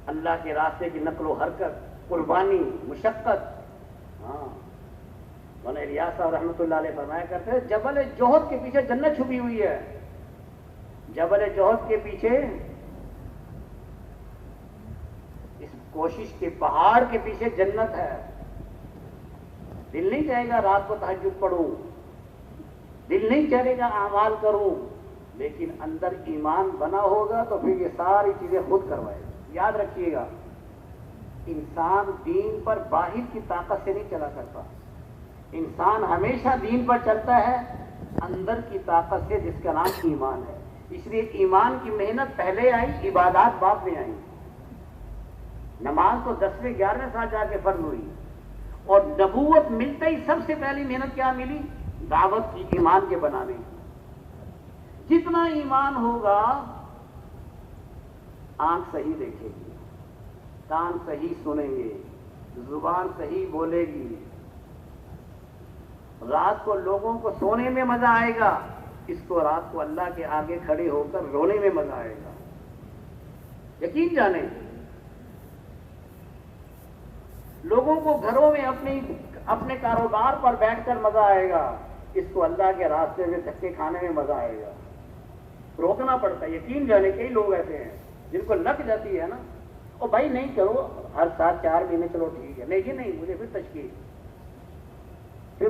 اللہ کے راستے کی نقل و حرکت، قربانی، مشقت۔ ہاں، مولانا الیاس صاحب رحمۃ اللہ علیہ فرمایا کرتے ہیں جبل جوہد کے پیچھے جنت چھپی ہوئی ہے، جبل جوہد کے پیچھے، اس کوشش کے پہاڑ کے پیچھے جنت ہے۔ دل نہیں چاہے گا رات کو تہجد پڑھوں، دل نہیں چاہے گا اعمال کروں، لیکن اندر ایمان بنا ہوگا تو پھر یہ ساری چیزیں خود کروائے گا۔ یاد رکھیے گا، انسان دین پر باہر کی طاقت سے نہیں چلا کرتا، انسان ہمیشہ دین پر چلتا ہے اندر کی طاقت سے، جس کا نام ایمان ہے۔ اس لیے ایمان کی محنت پہلے آئی، عبادات بعد میں آئی۔ نماز تو 10ویں 11ویں سال جا کے فرض ہوئی، اور نبوت ملتے ہی سب سے پہلی محنت کیا ملی؟ دعوت کی، ایمان کے بنانے کی۔ جتنا ایمان ہوگا، آنکھ صحیح دیکھے گی، کان صحیح سنیں گے، زبان صحیح بولے گی، رات کو لوگوں کو سونے میں مزہ آئے گا، اس کو رات کو اللہ کے آگے کھڑے ہو کر رونے میں مزہ آئے گا۔ یقین جانیں، لوگوں کو گھروں میں اپنے کاروبار پر بیٹھ کر مزہ آئے گا، اس کو اللہ کے راستے میں دھکے کھانے میں مزہ آئے گا۔ روکنا پڑتا ہے۔ یقین جانے کئی لوگ ایسے ہیں جن کو لگ جاتی ہے نا، اور بھائی نہیں کرو، ہر سال 4 مہینے چلو ٹھیک ہے، نہیں مجھے پھر تشکیل، پھر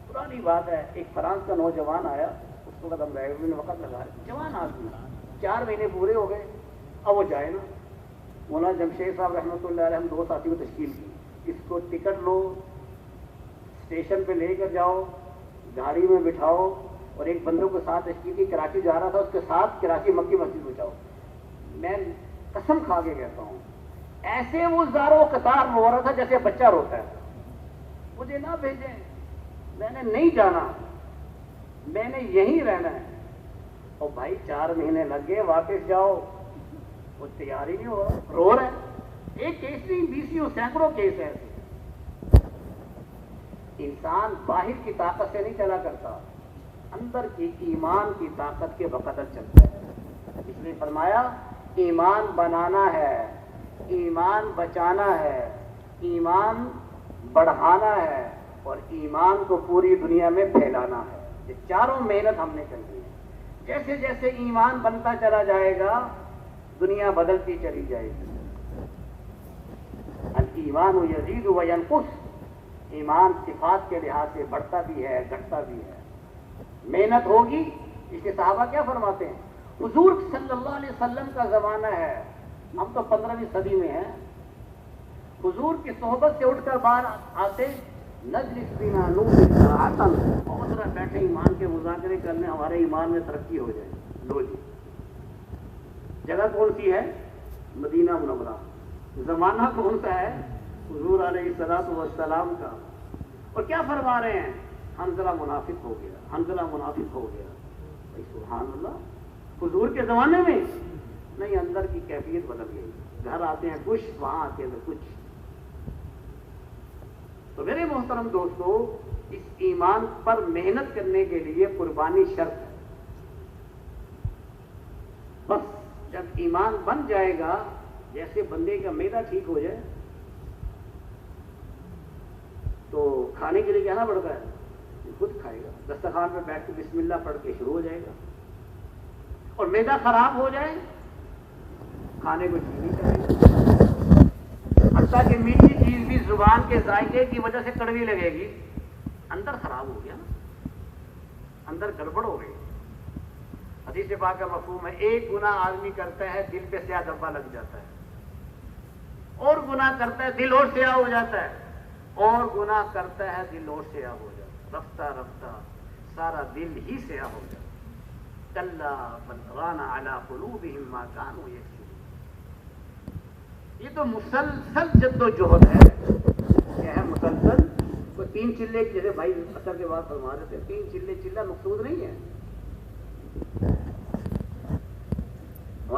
پرانی بات ہے۔ ایک فرانس کا نوجوان آیا، اس کو قدم رہے ہوئے وقت لگا رہے، جوان آدمی، 4 مہینے پورے ہو گئے، اب وہ جائے نا۔ مولانا جمشید صاحب رحمۃ اللہ علیہ ہم 2 ساتھی کو تشکیل کی، اس کو ٹکٹ لو، اسٹیشن پہ لے کر جاؤ، گاڑی میں بٹھاؤ، اور ایک بندوں کے ساتھ تشکیل کی، کراچی جا رہا تھا، اس کے ساتھ کراچی مکی مسجد بچاؤ۔ میں قسم کھا کے کہتا ہوں، ایسے وہ زاروں قطار میں ہو رہا تھا جیسے بچہ روتا ہے۔ مجھے نہ بھیجیں، میں نے نہیں جانا، میں نے یہیں رہنا ہے۔ اور بھائی 4 مہینے لگ گئے، واپس جاؤ، وہ تیار ہی نہیں ہو رہا، رو رہا ہے۔ ایک کیس نہیں، 20 سینکڑوں کیس ہے ایسے۔ انسان باہر کی طاقت سے نہیں چلا کرتا، اندر کی ایمان کی طاقت کے بقدر چلتا ہے۔ اس لیے فرمایا ایمان بنانا ہے، ایمان بچانا ہے، ایمان بڑھانا ہے، اور ایمان کو پوری دنیا میں پھیلانا ہے۔ یہ چاروں محنت ہم نے کرنی ہے۔ جیسے جیسے ایمان بنتا چلا جائے گا، دنیا بدلتی چلی جائے گی۔ الایمان یزید و ینقص، ایمان صفات کے لحاظ سے بڑھتا بھی ہے، گھٹتا بھی ہے۔ محنت ہوگی، اس کے صحابہ کیا فرماتے ہیں؟ حضور صلی اللہ علیہ وسلم کا زمانہ ہے، ہم تو 15ویں صدی میں ہیں، حضور کی صحبت سے اٹھ کر باہر آتے، نجلس بنا نور ساعتاً، اور ذرا بیٹھے ایمان کے مذاکرے کرنے، ہمارے ایمان میں ترقی ہو جائے۔ لو جی، جگہ کون سی ہے؟ مدینہ منورہ۔ زمانہ کون سا ہے؟ حضور علیہ السلام کا۔ اور کیا فرما رہے ہیں؟ حنظلہ منافق ہو گیا، حنظلہ منافق ہو گیا۔ بھائی سبحان اللہ، حضور کے زمانے میں نہیں، اندر کی کیفیت بدل گئی۔ گھر آتے ہیں کچھ، وہاں آتے ہیں کچھ۔ تو میرے محترم دوستو، اس ایمان پر محنت کرنے کے لیے قربانی شرط ہے۔ بس جب ایمان بن جائے گا، جیسے بندے کا معدہ ٹھیک ہو جائے تو کھانے کے لیے کہنا پڑتا ہے، خود کھائے گا، دسترخوان پہ بیٹھ کے بسم اللہ پڑھ کے شروع ہو جائے گا۔ اور معدہ خراب ہو جائے، کھانے کو جی نہیں کرے گا، حتیٰ کہ میٹھی چیز بھی زبان کے ذائقے کی وجہ سے کڑوی لگے گی، اندر خراب ہو گیا نا، اندر گڑبڑ ہو گئی۔ حدیث پاک کا مفہوم ہے، ایک گناہ آدمی کرتا ہے، دل پہ سیاہ دھبا لگ جاتا ہے، اور گناہ کرتا ہے، دل اور سیاہ ہو جاتا ہے، اور گناہ کرتا ہے، دل اور سیاہ ہو جاتا ہے، رفتہ رفتہ سارا دل ہی سیاہ ہو جاتا ہے۔ کلا بل ران علی قلوبہم ما کانوا یکسبون۔ یہ تو مسلسل جد و جہد ہے۔ کیا ہے مسلسل؟ کوئی 3 چلے، جیسے بھائی اثر کے بعد فرما رہے تھے، 3 چلے چلہ مقصود نہیں ہے،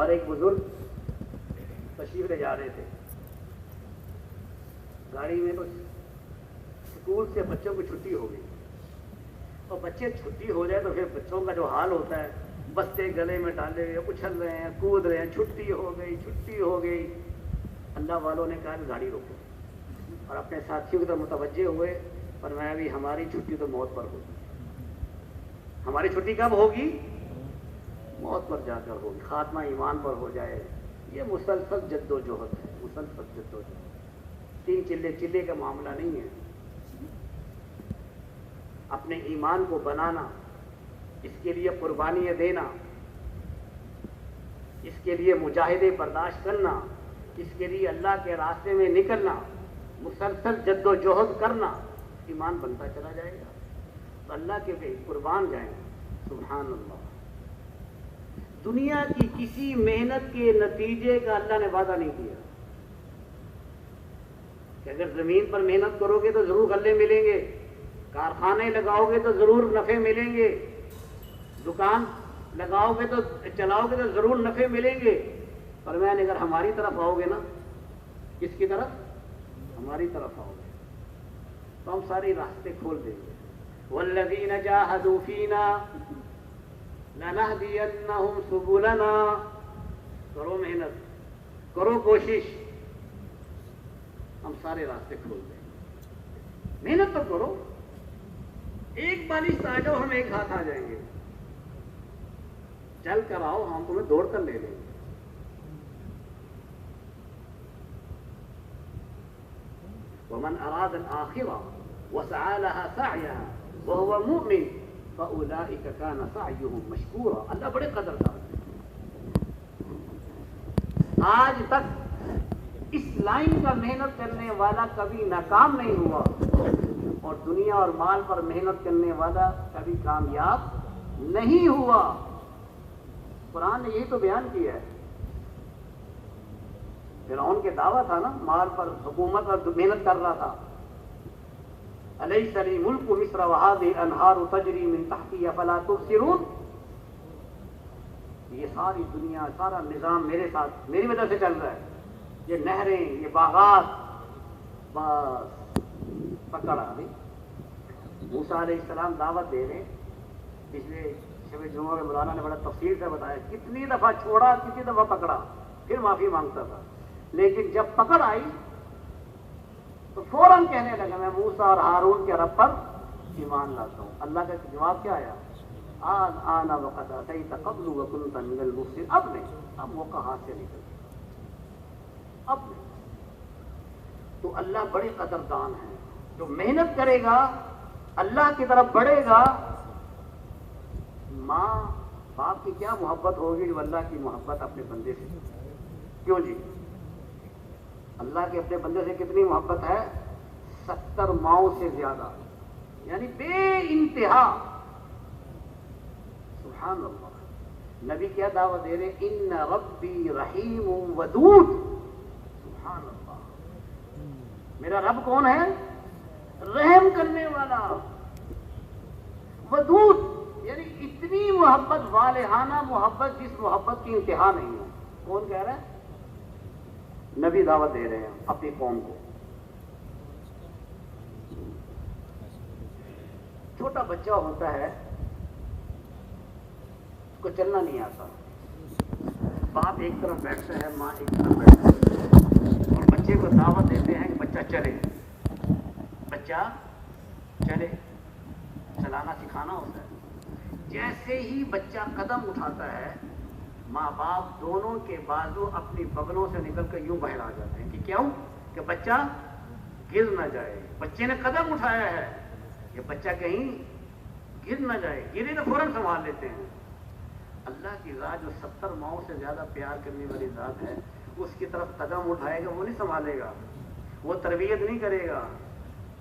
ہمارے ایک بزرگ تشریف لے جا رہے تھے گاڑی میں، تو اسکول سے بچوں کو چھٹی ہو گئی، اور بچے چھٹی ہو جائے تو پھر بچوں کا جو حال ہوتا ہے، بستے گلے میں ڈالے ہوئے اچھل رہے ہیں، کود رہے ہیں، چھٹی ہو گئی چھٹی ہو گئی۔ اللہ والوں نے کہا کہ گاڑی روکو، اور اپنے ساتھیوں کی طرف متوجہ ہوئے، پر میں بھی ہماری چھٹی تو موت پر ہوگی۔ ہماری چھٹی کب ہوگی؟ موت پر جا کر ہوگی، خاتمہ ایمان پر ہو جائے۔ یہ مسلسل جد و جہد ہے، مسلسل جد و جہد، تین چلے کا معاملہ نہیں ہے۔ اپنے ایمان کو بنانا، اس کے لیے قربانیاں دینا، اس کے لیے مجاہدے برداشت کرنا، اس کے لیے اللہ کے راستے میں نکلنا، مسلسل جد و جہد کرنا، ایمان بنتا چلا جائے گا تو اللہ کے بے قربان جائیں گے۔ سبحان اللہ۔ دنیا کی کسی محنت کے نتیجے کا اللہ نے وعدہ نہیں کیا کہ اگر زمین پر محنت کرو گے تو ضرور غلے ملیں گے، کارخانے لگاؤ گے تو ضرور نفع ملیں گے، دکان لگاؤ گے تو چلاؤ گے تو ضرور نفع ملیں گے۔ فرمایا اگر ہماری طرف آؤ گے نا، کس کی طرف؟ ہماری طرف آؤ گے تو ہم سارے راستے کھول دیں گے۔ والذین جاہدوا فینا لنہدینہم سبلنا، کرو محنت، کرو کوشش، ہم سارے راستے کھول دیں گے۔ محنت تو کرو، ایک بالش آ جاؤ، ہم ایک ہاتھ آ جائیں گے، چل کر آؤ، ہم تمہیں دوڑ کر لے لیں گے۔ ومن اراد الآخرہ وسعى لها سعيها وهو مؤمن فأولئك كان سعيهم مشكورا۔ اللہ بڑے قدردان ہیں۔ آج تک اس لائن کا محنت کرنے والا کبھی ناکام نہیں ہوا، اور دنیا اور مال پر محنت کرنے والا کبھی کامیاب نہیں ہوا۔ قرآن نے یہی تو بیان کیا ہے۔ فرعون کے دعویٰ تھا نا، مال پر حکومت اور محنت کر رہا تھا۔ الیس لی ملک مصر وہذہ الانہار تجری من تحتی افلا تبصرون، یہ ساری دنیا، سارا نظام میرے ساتھ، میری وجہ سے چل رہا ہے، یہ نہریں، یہ باغات، بس پکڑ آ گئی۔ موسیٰ علیہ السلام دعوت دے رہے، پچھلے شب جمعہ میں مولانا نے بڑا تفصیل سے بتایا کتنی دفعہ چھوڑا، کتنی دفعہ پکڑا، پھر معافی مانگتا تھا، لیکن جب پکڑ آئی تو فوراً کہنے لگا میں موسیٰ اور ہارون کے رب پر ایمان لاتا ہوں۔ اللہ کا جواب کیا آیا؟ آن وقد اتیت قبل وکنت من المفسدین، اب نہیں، اب موقع ہاتھ سے نکل گیا، اب نہیں۔ تو اللہ بڑے قدردان ہیں، جو محنت کرے گا، اللہ کی طرف بڑھے گا۔ ماں باپ کی کیا محبت ہوگی جو اللہ کی محبت اپنے بندے سے، کیوں جی؟ اللہ کے اپنے بندے سے کتنی محبت ہے؟ 70 ماؤں سے زیادہ، یعنی بے انتہا۔ سبحان اللہ۔ نبی کیا دعوت دے رہے؟ ان ربی رحیم ودود۔ سبحان اللہ، میرا رب کون ہے؟ رحم کرنے والا، ودود، یعنی اتنی محبت، والہانہ محبت، جس محبت کی انتہا نہیں ہے۔ کون کہہ رہا ہے؟ نبی دعوت دے رہے ہیں اپنی قوم کو۔ چھوٹا بچہ ہوتا ہے، اس کو چلنا نہیں آتا، باپ ایک طرف بیٹھتا ہے، ماں ایک طرف بیٹھتا ہے، اور بچے کو دعوت دیتے ہیں کہ بچہ چلے، بچہ چلے، چلانا سکھانا ہوتا ہے۔ جیسے ہی بچہ قدم اٹھاتا ہے، ماں باپ دونوں کے بازو اپنی بغلوں سے نکل کر یوں باہر آ جاتے ہیں کہ کیوں؟ کہ بچہ گر نہ جائے، بچے نے قدم اٹھایا ہے، یہ بچہ کہیں گر نہ جائے، گرے تو فوراً سنبھال لیتے ہیں۔ اللہ کی ذات جو 70 ماؤں سے زیادہ پیار کرنے والی ذات ہے، اس کی طرف قدم اٹھائے گا وہ نہیں سنبھالے گا، وہ تربیت نہیں کرے گا،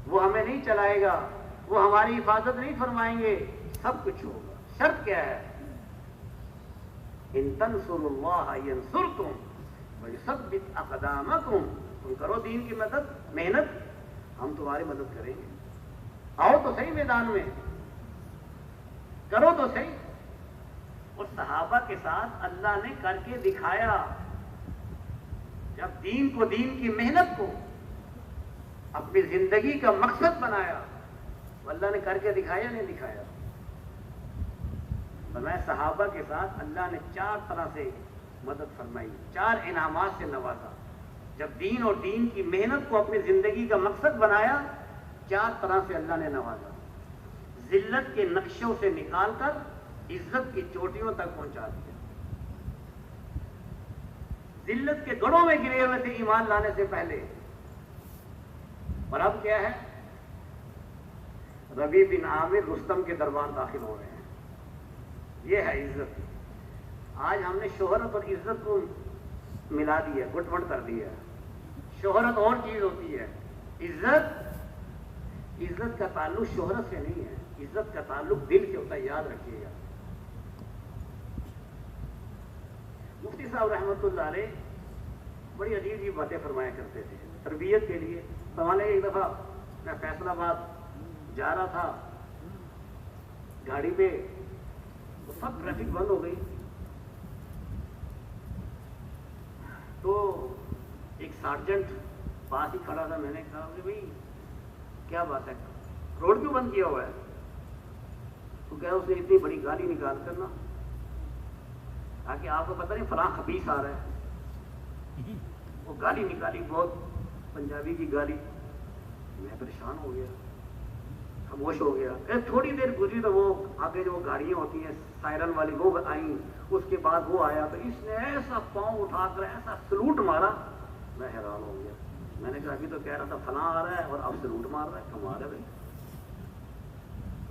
وہ ہمیں نہیں چلائے گا، وہ ہماری حفاظت نہیں فرمائیں گے، سب کچھ ہوگا۔ شرط کیا ہے؟ ان تنصروا اللہ ینصرکم ویثبت اقدامکم، تم کرو دین کی مدد، محنت، ہم تمہاری مدد کریں گے۔ آؤ تو صحیح میدان میں، کرو تو صحیح۔ اور صحابہ صحابہ کے ساتھ اللہ نے کر کے دکھایا. جب دین کو، دین کی محنت کو اپنی زندگی کا مقصد بنایا تو اللہ نے کر کے دکھایا نہیں دکھایا؟ فرمایا صحابہ کے ساتھ اللہ نے 4 طرح سے مدد فرمائی، 4 انعامات سے نوازا. جب دین اور دین کی محنت کو اپنی زندگی کا مقصد بنایا، 4 طرح سے اللہ نے نوازا. ذلت کے نقشوں سے نکال کر عزت کی چوٹیوں تک پہنچا دیا. ذلت کے گڑھوں میں گرے ہوئے تھے ایمان لانے سے پہلے، اور اب کیا ہے؟ ربیع بن عامر رستم کے دربار داخل ہو رہے ہیں. یہ ہے عزت. آج ہم نے شہرت اور عزت کو ملا دیا، گٹ مٹ کر دیا. شہرت اور چیز ہوتی ہے، عزت کا تعلق شہرت سے نہیں ہے، عزت کا تعلق دل سے ہوتا ہے. یاد رکھیے گا. مفتی صاحب رحمۃ اللہ علیہ بڑی عجیب عجیب باتیں فرمایا کرتے تھے تربیت کے لیے. سوال ہے، ایک دفعہ میں فیصل آباد جا رہا تھا گاڑی پہ، تو سب ٹریفک بند ہو گئی. تو ایک سارجنٹ پاس ہی کھڑا تھا. میں نے کہا کہ بھائی کیا بات ہے، روڈ کیوں بند کیا ہوا ہے؟ تو کہا اس نے اتنی بڑی گالی نکال کر نا، تاکہ آپ کو پتہ نہیں فلاں خبیث آ رہا ہے. وہ گالی نکالی، بہت پنجابی کی گالی. میں پریشان ہو گیا، خاموش ہو گیا. تھوڑی دیر گزری تو وہ آگے جو گاڑیاں ہوتی ہیں سائرن والی وہ آئیں. اس کے بعد وہ آیا تو اس نے ایسا پاؤں اٹھا کر ایسا سلوٹ مارا. میں حیران ہو گیا. میں نے کہا ابھی تو کہہ رہا تھا فلاں آ رہا ہے اور اب سلوٹ مار رہا ہے، کمال ہے بھائی.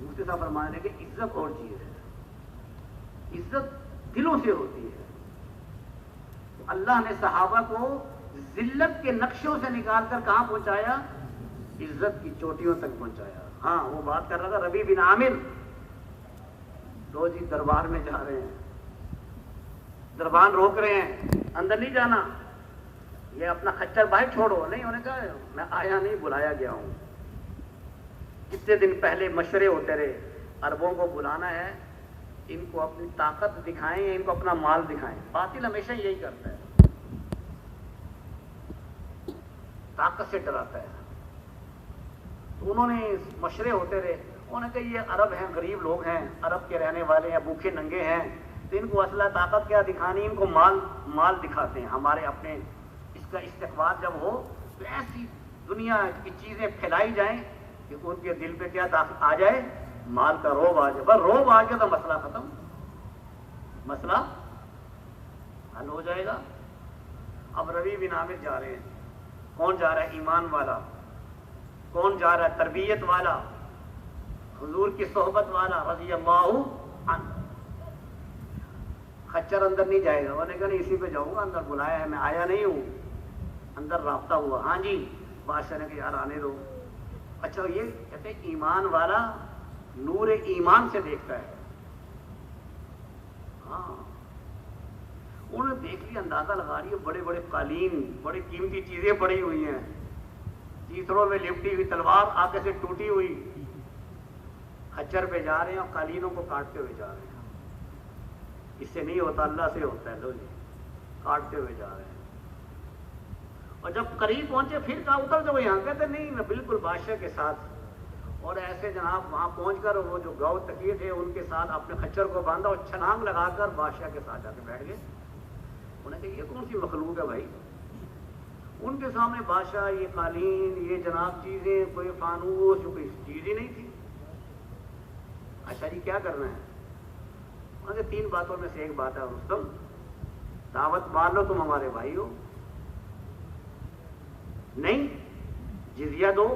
مفتی صاحب فرمانے کہ عزت اور چیز ہے، عزت دلوں سے ہوتی ہے. اللہ نے صحابہ کو ذلت کے نقشوں سے نکال کر کہاں پہنچایا؟ عزت کی چوٹیوں تک پہنچایا. ہاں وہ بات کر رہا تھا ربیع بن عامر. تو جی دربار میں جا رہے ہیں، دربان روک رہے ہیں، اندر نہیں جانا، یہ اپنا خچر باہر چھوڑو. نہیں، انہوں نے کہا میں آیا نہیں، بلایا گیا ہوں. کتنے دن پہلے مشورے ہوتے رہے، عربوں کو بلانا ہے، ان کو اپنی طاقت دکھائیں، ان کو اپنا مال دکھائیں. باطل ہمیشہ یہی کرتا ہے، طاقت سے ڈراتا ہے. تو انہوں نے مشورے ہوتے رہے. انہوں نے کہا یہ عرب ہیں، غریب لوگ ہیں، عرب کے رہنے والے ہیں، بھوکے ننگے ہیں، تو ان کو اسلحہ طاقت کیا دکھانی، ان کو مال دکھاتے ہیں. ہمارے اپنے اس کا استقبال جب ہو تو ایسی دنیا کی چیزیں پھیلائی جائیں کہ ان کے دل پہ کیا آ جائے؟ مال کا روب آ جائے. بس روب آ گیا تو مسئلہ ختم، مسئلہ حل ہو جائے گا. اب ربیع بن عامر جا رہے ہیں. کون جا رہا ہے؟ ایمان والا. کون جا رہا ہے؟ تربیت والا، حضور کی صحبت والا، رضی اللہ عنہ. خچر اندر نہیں جائے گا. وہ نے کہا نہیں اسی پہ جاؤں گا، اندر بلایا ہے، میں آیا نہیں ہوں. اندر رابطہ ہوا. ہاں جی. بادشاہ نے کہا یار آنے دو. اچھا یہ کہتے ہیں ایمان والا نور ایمان سے دیکھتا ہے. ہاں انہوں نے دیکھ لیا، اندازہ لگا لیا، بڑے بڑے قالین، بڑی قیمتی چیزیں پڑی ہوئی ہیں، تیسروں میں لپٹی ہوئی تلوار آگے سے ٹوٹی ہوئی. خچر پہ جا رہے ہیں اور قالینوں کو کاٹتے ہوئے جا رہے ہیں. اس سے نہیں ہوتا، اللہ سے ہوتا ہے. لو جی، کاٹتے ہوئے جا رہے ہیں. اور جب قریب پہنچے پھر کہا اتر جاؤ یہاں. کہتے نہیں میں بالکل بادشاہ کے ساتھ. اور ایسے جناب وہاں پہنچ کر وہ جو گاؤں تکیے تھے ان کے ساتھ اپنے خچر کو باندھا اور چھلانگ لگا کر بادشاہ کے ساتھ جا کے بیٹھ گئے. انہیں کہا یہ کون سی مخلوق ہے بھائی؟ ان کے سامنے بادشاہ، یہ قالین، یہ جناب چیزیں، کوئی فانوس، کوئی چیز ہی نہیں تھی. اچھا جی کیا کرنا ہے؟ انہوں نے 3 باتوں میں سے ایک بات ہے رستم، دعوت مان لو، تم ہمارے بھائی ہو. نہیں، جزیہ دو،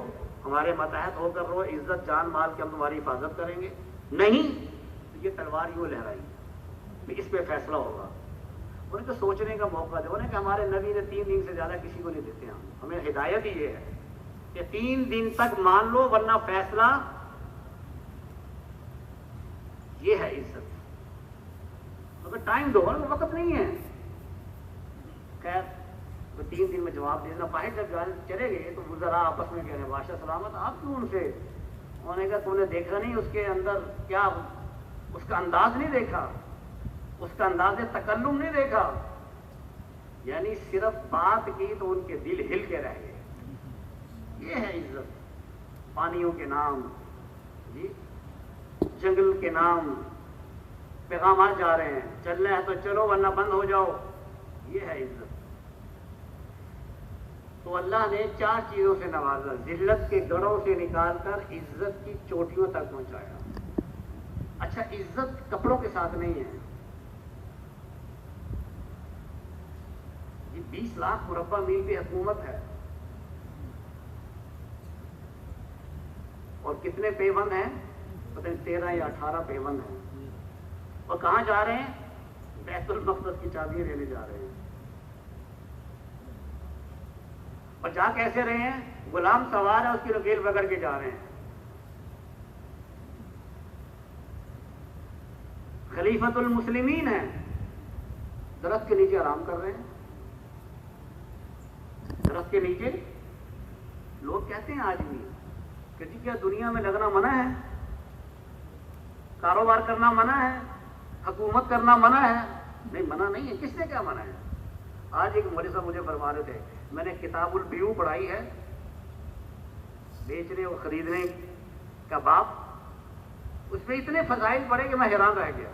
ہمارے ماتحت ہو کر رہو، عزت جان مال کے ہم تمہاری حفاظت کریں گے. نہیں تو یہ تلوار یوں لہرائی، اس پہ فیصلہ ہوگا. انہیں تو سوچنے کا موقع دے. انہیں کہ ہمارے نبی نے 3 دن سے زیادہ کسی کو نہیں دیتے ہیں. ہمیں ہدایت ہی یہ ہے کہ 3 دن تک مان لو ورنہ فیصلہ. یہ ہے عزت. مگر ٹائم دو، وقت نہیں ہے. خیر 3 دن میں جواب دینا. باہر جب چلے گئے تو وزراء آپس میں کہہ رہے ہیں بادشاہ سلامت آپ کیوں ان سے؟ انہوں نے کہا تم نے دیکھا نہیں اس کے اندر کیا، اس کا انداز نہیں دیکھا؟ اس کا انداز تکلم نہیں دیکھا، یعنی صرف بات کی تو ان کے دل ہل کے رہ گئے. یہ ہے عزت. پانیوں کے نام، جی جنگل کے نام، پیغامات جا رہے ہیں، چلنا ہے تو چلو ورنہ بند ہو جاؤ. یہ ہے عزت. تو اللہ نے 4 چیزوں سے نوازا، ذلت کے گڑھوں سے نکال کر عزت کی چوٹیوں تک پہنچایا. اچھا، عزت کپڑوں کے ساتھ نہیں ہے. یہ 20 لاکھ مربع میل کی حکومت ہے، اور کتنے پیوند ہیں پتہ نہیں، 13 یا 18 پیوند ہیں. اور کہاں جا رہے ہیں؟ بیت المقدس کی چابیاں لینے جا رہے ہیں. اور جا کیسے رہے ہیں؟ غلام سوار ہے، اس کی نکیل پکڑ کے جا رہے ہیں. خلیفۃ المسلمین ہیں، درخت کے نیچے آرام کر رہے ہیں. درخت کے نیچے. لوگ کہتے ہیں آج بھی کہ جی کیا دنیا میں لگنا منع ہے، کاروبار کرنا منع ہے، حکومت کرنا منع ہے؟ نہیں، منع نہیں ہے. کس نے کیا منع ہے؟ آج ایک مولوی صاحب مجھے فرما رہے تھے، میں نے کتاب البیوع پڑھائی ہے، بیچنے اور خریدنے کا باب، اس میں اتنے فضائل پڑھے کہ میں حیران رہ گیا.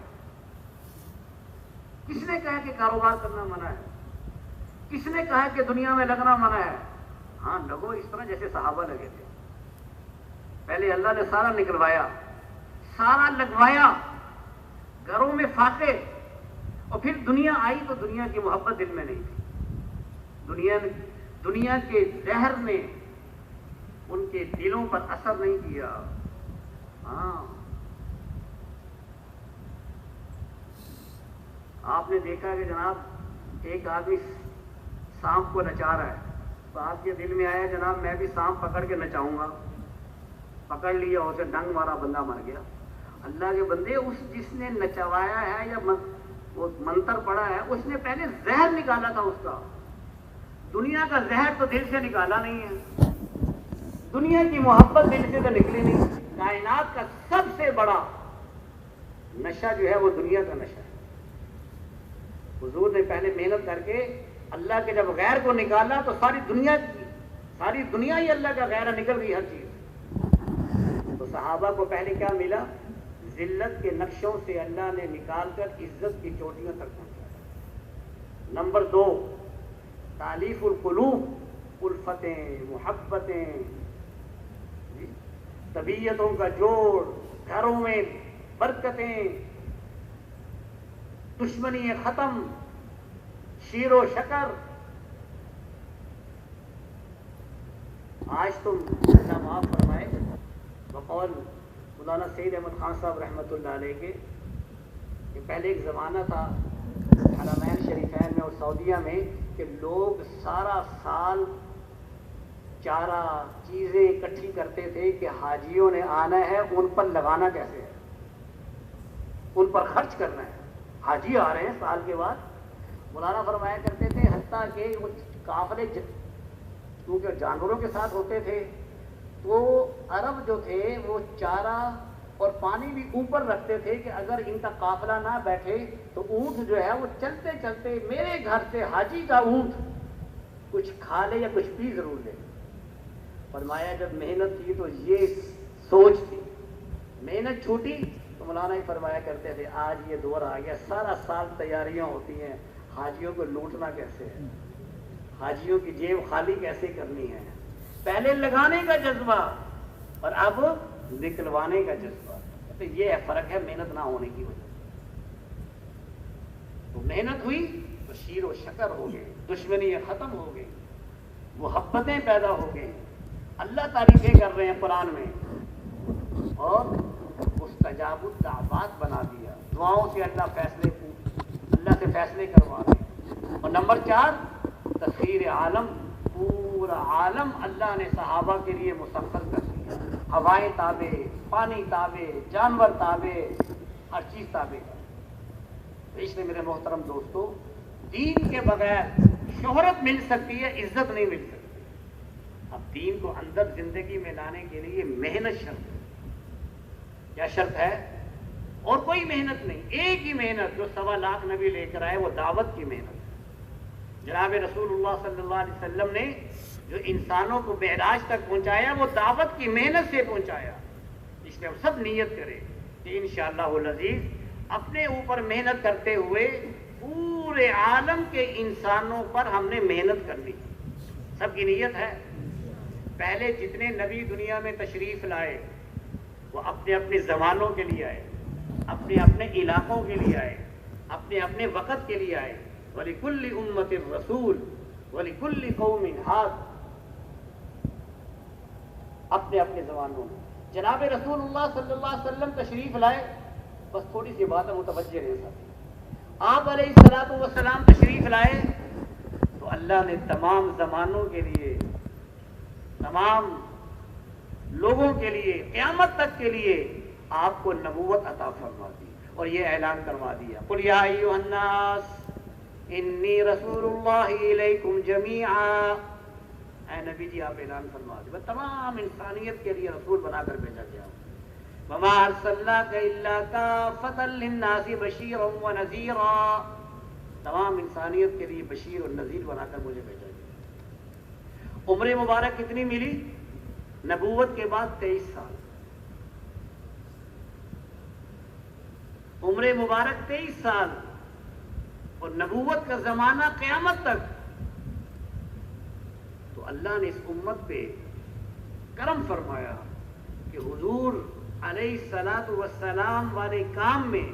کس نے کہا کہ کاروبار کرنا منع ہے؟ کس نے کہا کہ دنیا میں لگنا منع ہے؟ ہاں، لگو اس طرح جیسے صحابہ لگے تھے. پہلے اللہ نے سارا نکلوایا، سارا لگوایا، گھروں میں فاقے، اور پھر دنیا آئی تو دنیا کی محبت دل میں نہیں تھی. دنیا کے زہر نے ان کے دلوں پر اثر نہیں کیا. ہاں، آپ نے دیکھا کہ جناب ایک آدمی سانپ کو نچا رہا ہے، تو آپ کے دل میں آیا جناب میں بھی سانپ پکڑ کے نچاؤں گا. پکڑ لیا، اسے ڈنگ مارا، بندہ مر گیا. اللہ کے بندے، اس جس نے نچوایا ہے یا وہ منتر پڑا ہے، اس نے پہلے زہر نکالا تھا اس کا. دنیا کا زہر تو دل سے نکالا نہیں ہے، دنیا کی محبت دل سے تو نکلی نہیں. کائنات کا سب سے بڑا نشہ جو ہے وہ دنیا کا نشہ ہے. حضور نے پہلے محنت کر کے اللہ کے جب غیر کو نکالا تو ساری دنیا ہی اللہ کا غیر نکل گئی، ہر چیز. تو صحابہ کو پہلے کیا ملا؟ ذلت کے نقشوں سے اللہ نے نکال کر عزت کی چوٹیوں تک پہنچایا. نمبر 2، تالیف القلوب، الفتیں، محبتیں، طبیعتوں کا جوڑ، گھروں میں برکتیں، دشمنی ختم، شیر و شکر. آج تم اللہ معاف فرمائے بقول مولانا سید احمد خان صاحب رحمۃ اللہ علیہ کے، کہ پہلے ایک زمانہ تھا حرمین شریفین میں اور سعودیہ میں کہ لوگ سارا سال چارہ چیزیں اکٹھی کرتے تھے کہ حاجیوں نے آنا ہے، ان پر لگانا کیسے ہے، ان پر خرچ کرنا ہے. حاجی آ رہے ہیں سال کے بعد. مولانا فرمایا کرتے تھے حتیٰ کہ وہ قافلے کیونکہ جانوروں کے ساتھ ہوتے تھے، تو عرب جو تھے وہ چارہ اور پانی بھی اوپر رکھتے تھے کہ اگر ان کا قافلہ نہ بیٹھے تو اونٹ جو ہے وہ چلتے چلتے میرے گھر سے حاجی کا اونٹ کچھ کھا لے یا کچھ پی ضرور لے. فرمایا جب محنت تھی تو یہ سوچ تھی، محنت چھوٹی تو مولانا ہی فرمایا کرتے تھے آج یہ دور آ گیا، سارا سال تیاریاں ہوتی ہیں، حاجیوں کو لوٹنا کیسے ہے، حاجیوں کی جیب خالی کیسے کرنی ہے. پہلے لگانے کا جذبہ اور اب نکلوانے کا جذبہ. تو یہ فرق ہے محنت نہ ہونے کی وجہ سے. تو محنت ہوئی تو شیر و شکر ہو گئے، دشمنی ختم ہو گئی، محبتیں پیدا ہو گئی. اللہ تعریفیں کر رہے ہیں قرآن میں، اور مستجاب الدعوات بنا دیا. دعاؤں سے اللہ سے فیصلے کروا رہے ہیں. اور نمبر 4، تسخیر عالم، پورا عالم اللہ نے صحابہ کے لیے مسخر کر دیا. ہوائیں تابع، پانی تابع، جانور تابع، ہر چیز تابع. اس لیے میرے محترم دوستو، دین کے بغیر شہرت مل سکتی ہے، عزت نہیں مل سکتی. اب دین کو اندر زندگی میں لانے کے لیے محنت شرط ہے. کیا شرط ہے؟ اور کوئی محنت نہیں، ایک ہی محنت جو 1.25 لاکھ نبی لے کر آئے، وہ دعوت کی محنت۔ جناب رسول اللہ صلی اللہ علیہ وسلم نے جو انسانوں کو معراج تک پہنچایا، وہ دعوت کی محنت سے پہنچایا۔ اس لیے ہم سب نیت کریں کہ انشاءاللہ العزیز اپنے اوپر محنت کرتے ہوئے پورے عالم کے انسانوں پر ہم نے محنت کرنی۔ سب کی نیت ہے۔ پہلے جتنے نبی دنیا میں تشریف لائے وہ اپنے اپنے زمانوں کے لیے آئے، اپنے اپنے علاقوں کے لیے آئے، اپنے اپنے وقت کے لیے آئے۔ وَلِكُلِّ أُمَّةٍ رَسُولٌ وَلِكُلِّ قَوْمٍ هَادٍ، اپنے اپنے زمانوں میں۔ جناب رسول اللہ صلی اللہ علیہ وسلم تشریف لائے، بس تھوڑی سی بات ہے، متوجہ رہے ساتھ۔ آپ علیہ الصلوۃ والسلام تشریف لائے تو اللہ نے تمام زمانوں کے لیے، تمام لوگوں کے لیے، قیامت تک کے لیے آپ کو نبوت عطا فرما دی اور یہ اعلان کروا دیا، قُلْ يَا أَيُّهَا النَّاسُ إِنِّي رَسُولُ اللَّهِ إِلَيْكُمْ جَمِيعًا۔ اے نبی جی آپ اعلان فرما دیں، تمام انسانیت کے لیے رسول بنا کر بھیجا گیا۔ وَمَا أَرْسَلْنَاكَ إِلَّا كَافَّةً لِلنَّاسِ بَشِيرًا وَنَذِيرًا، تمام انسانیت کے لیے بشیر اور نذیر بنا کر مجھے بھیجا گیا۔ عمر مبارک کتنی ملی؟ نبوت کے بعد 23 سال۔ عمر مبارک 23 سال اور نبوت کا زمانہ قیامت تک۔ تو اللہ نے اس امت پہ کرم فرمایا کہ حضور علیہ الصلوۃ والسلام والے کام میں،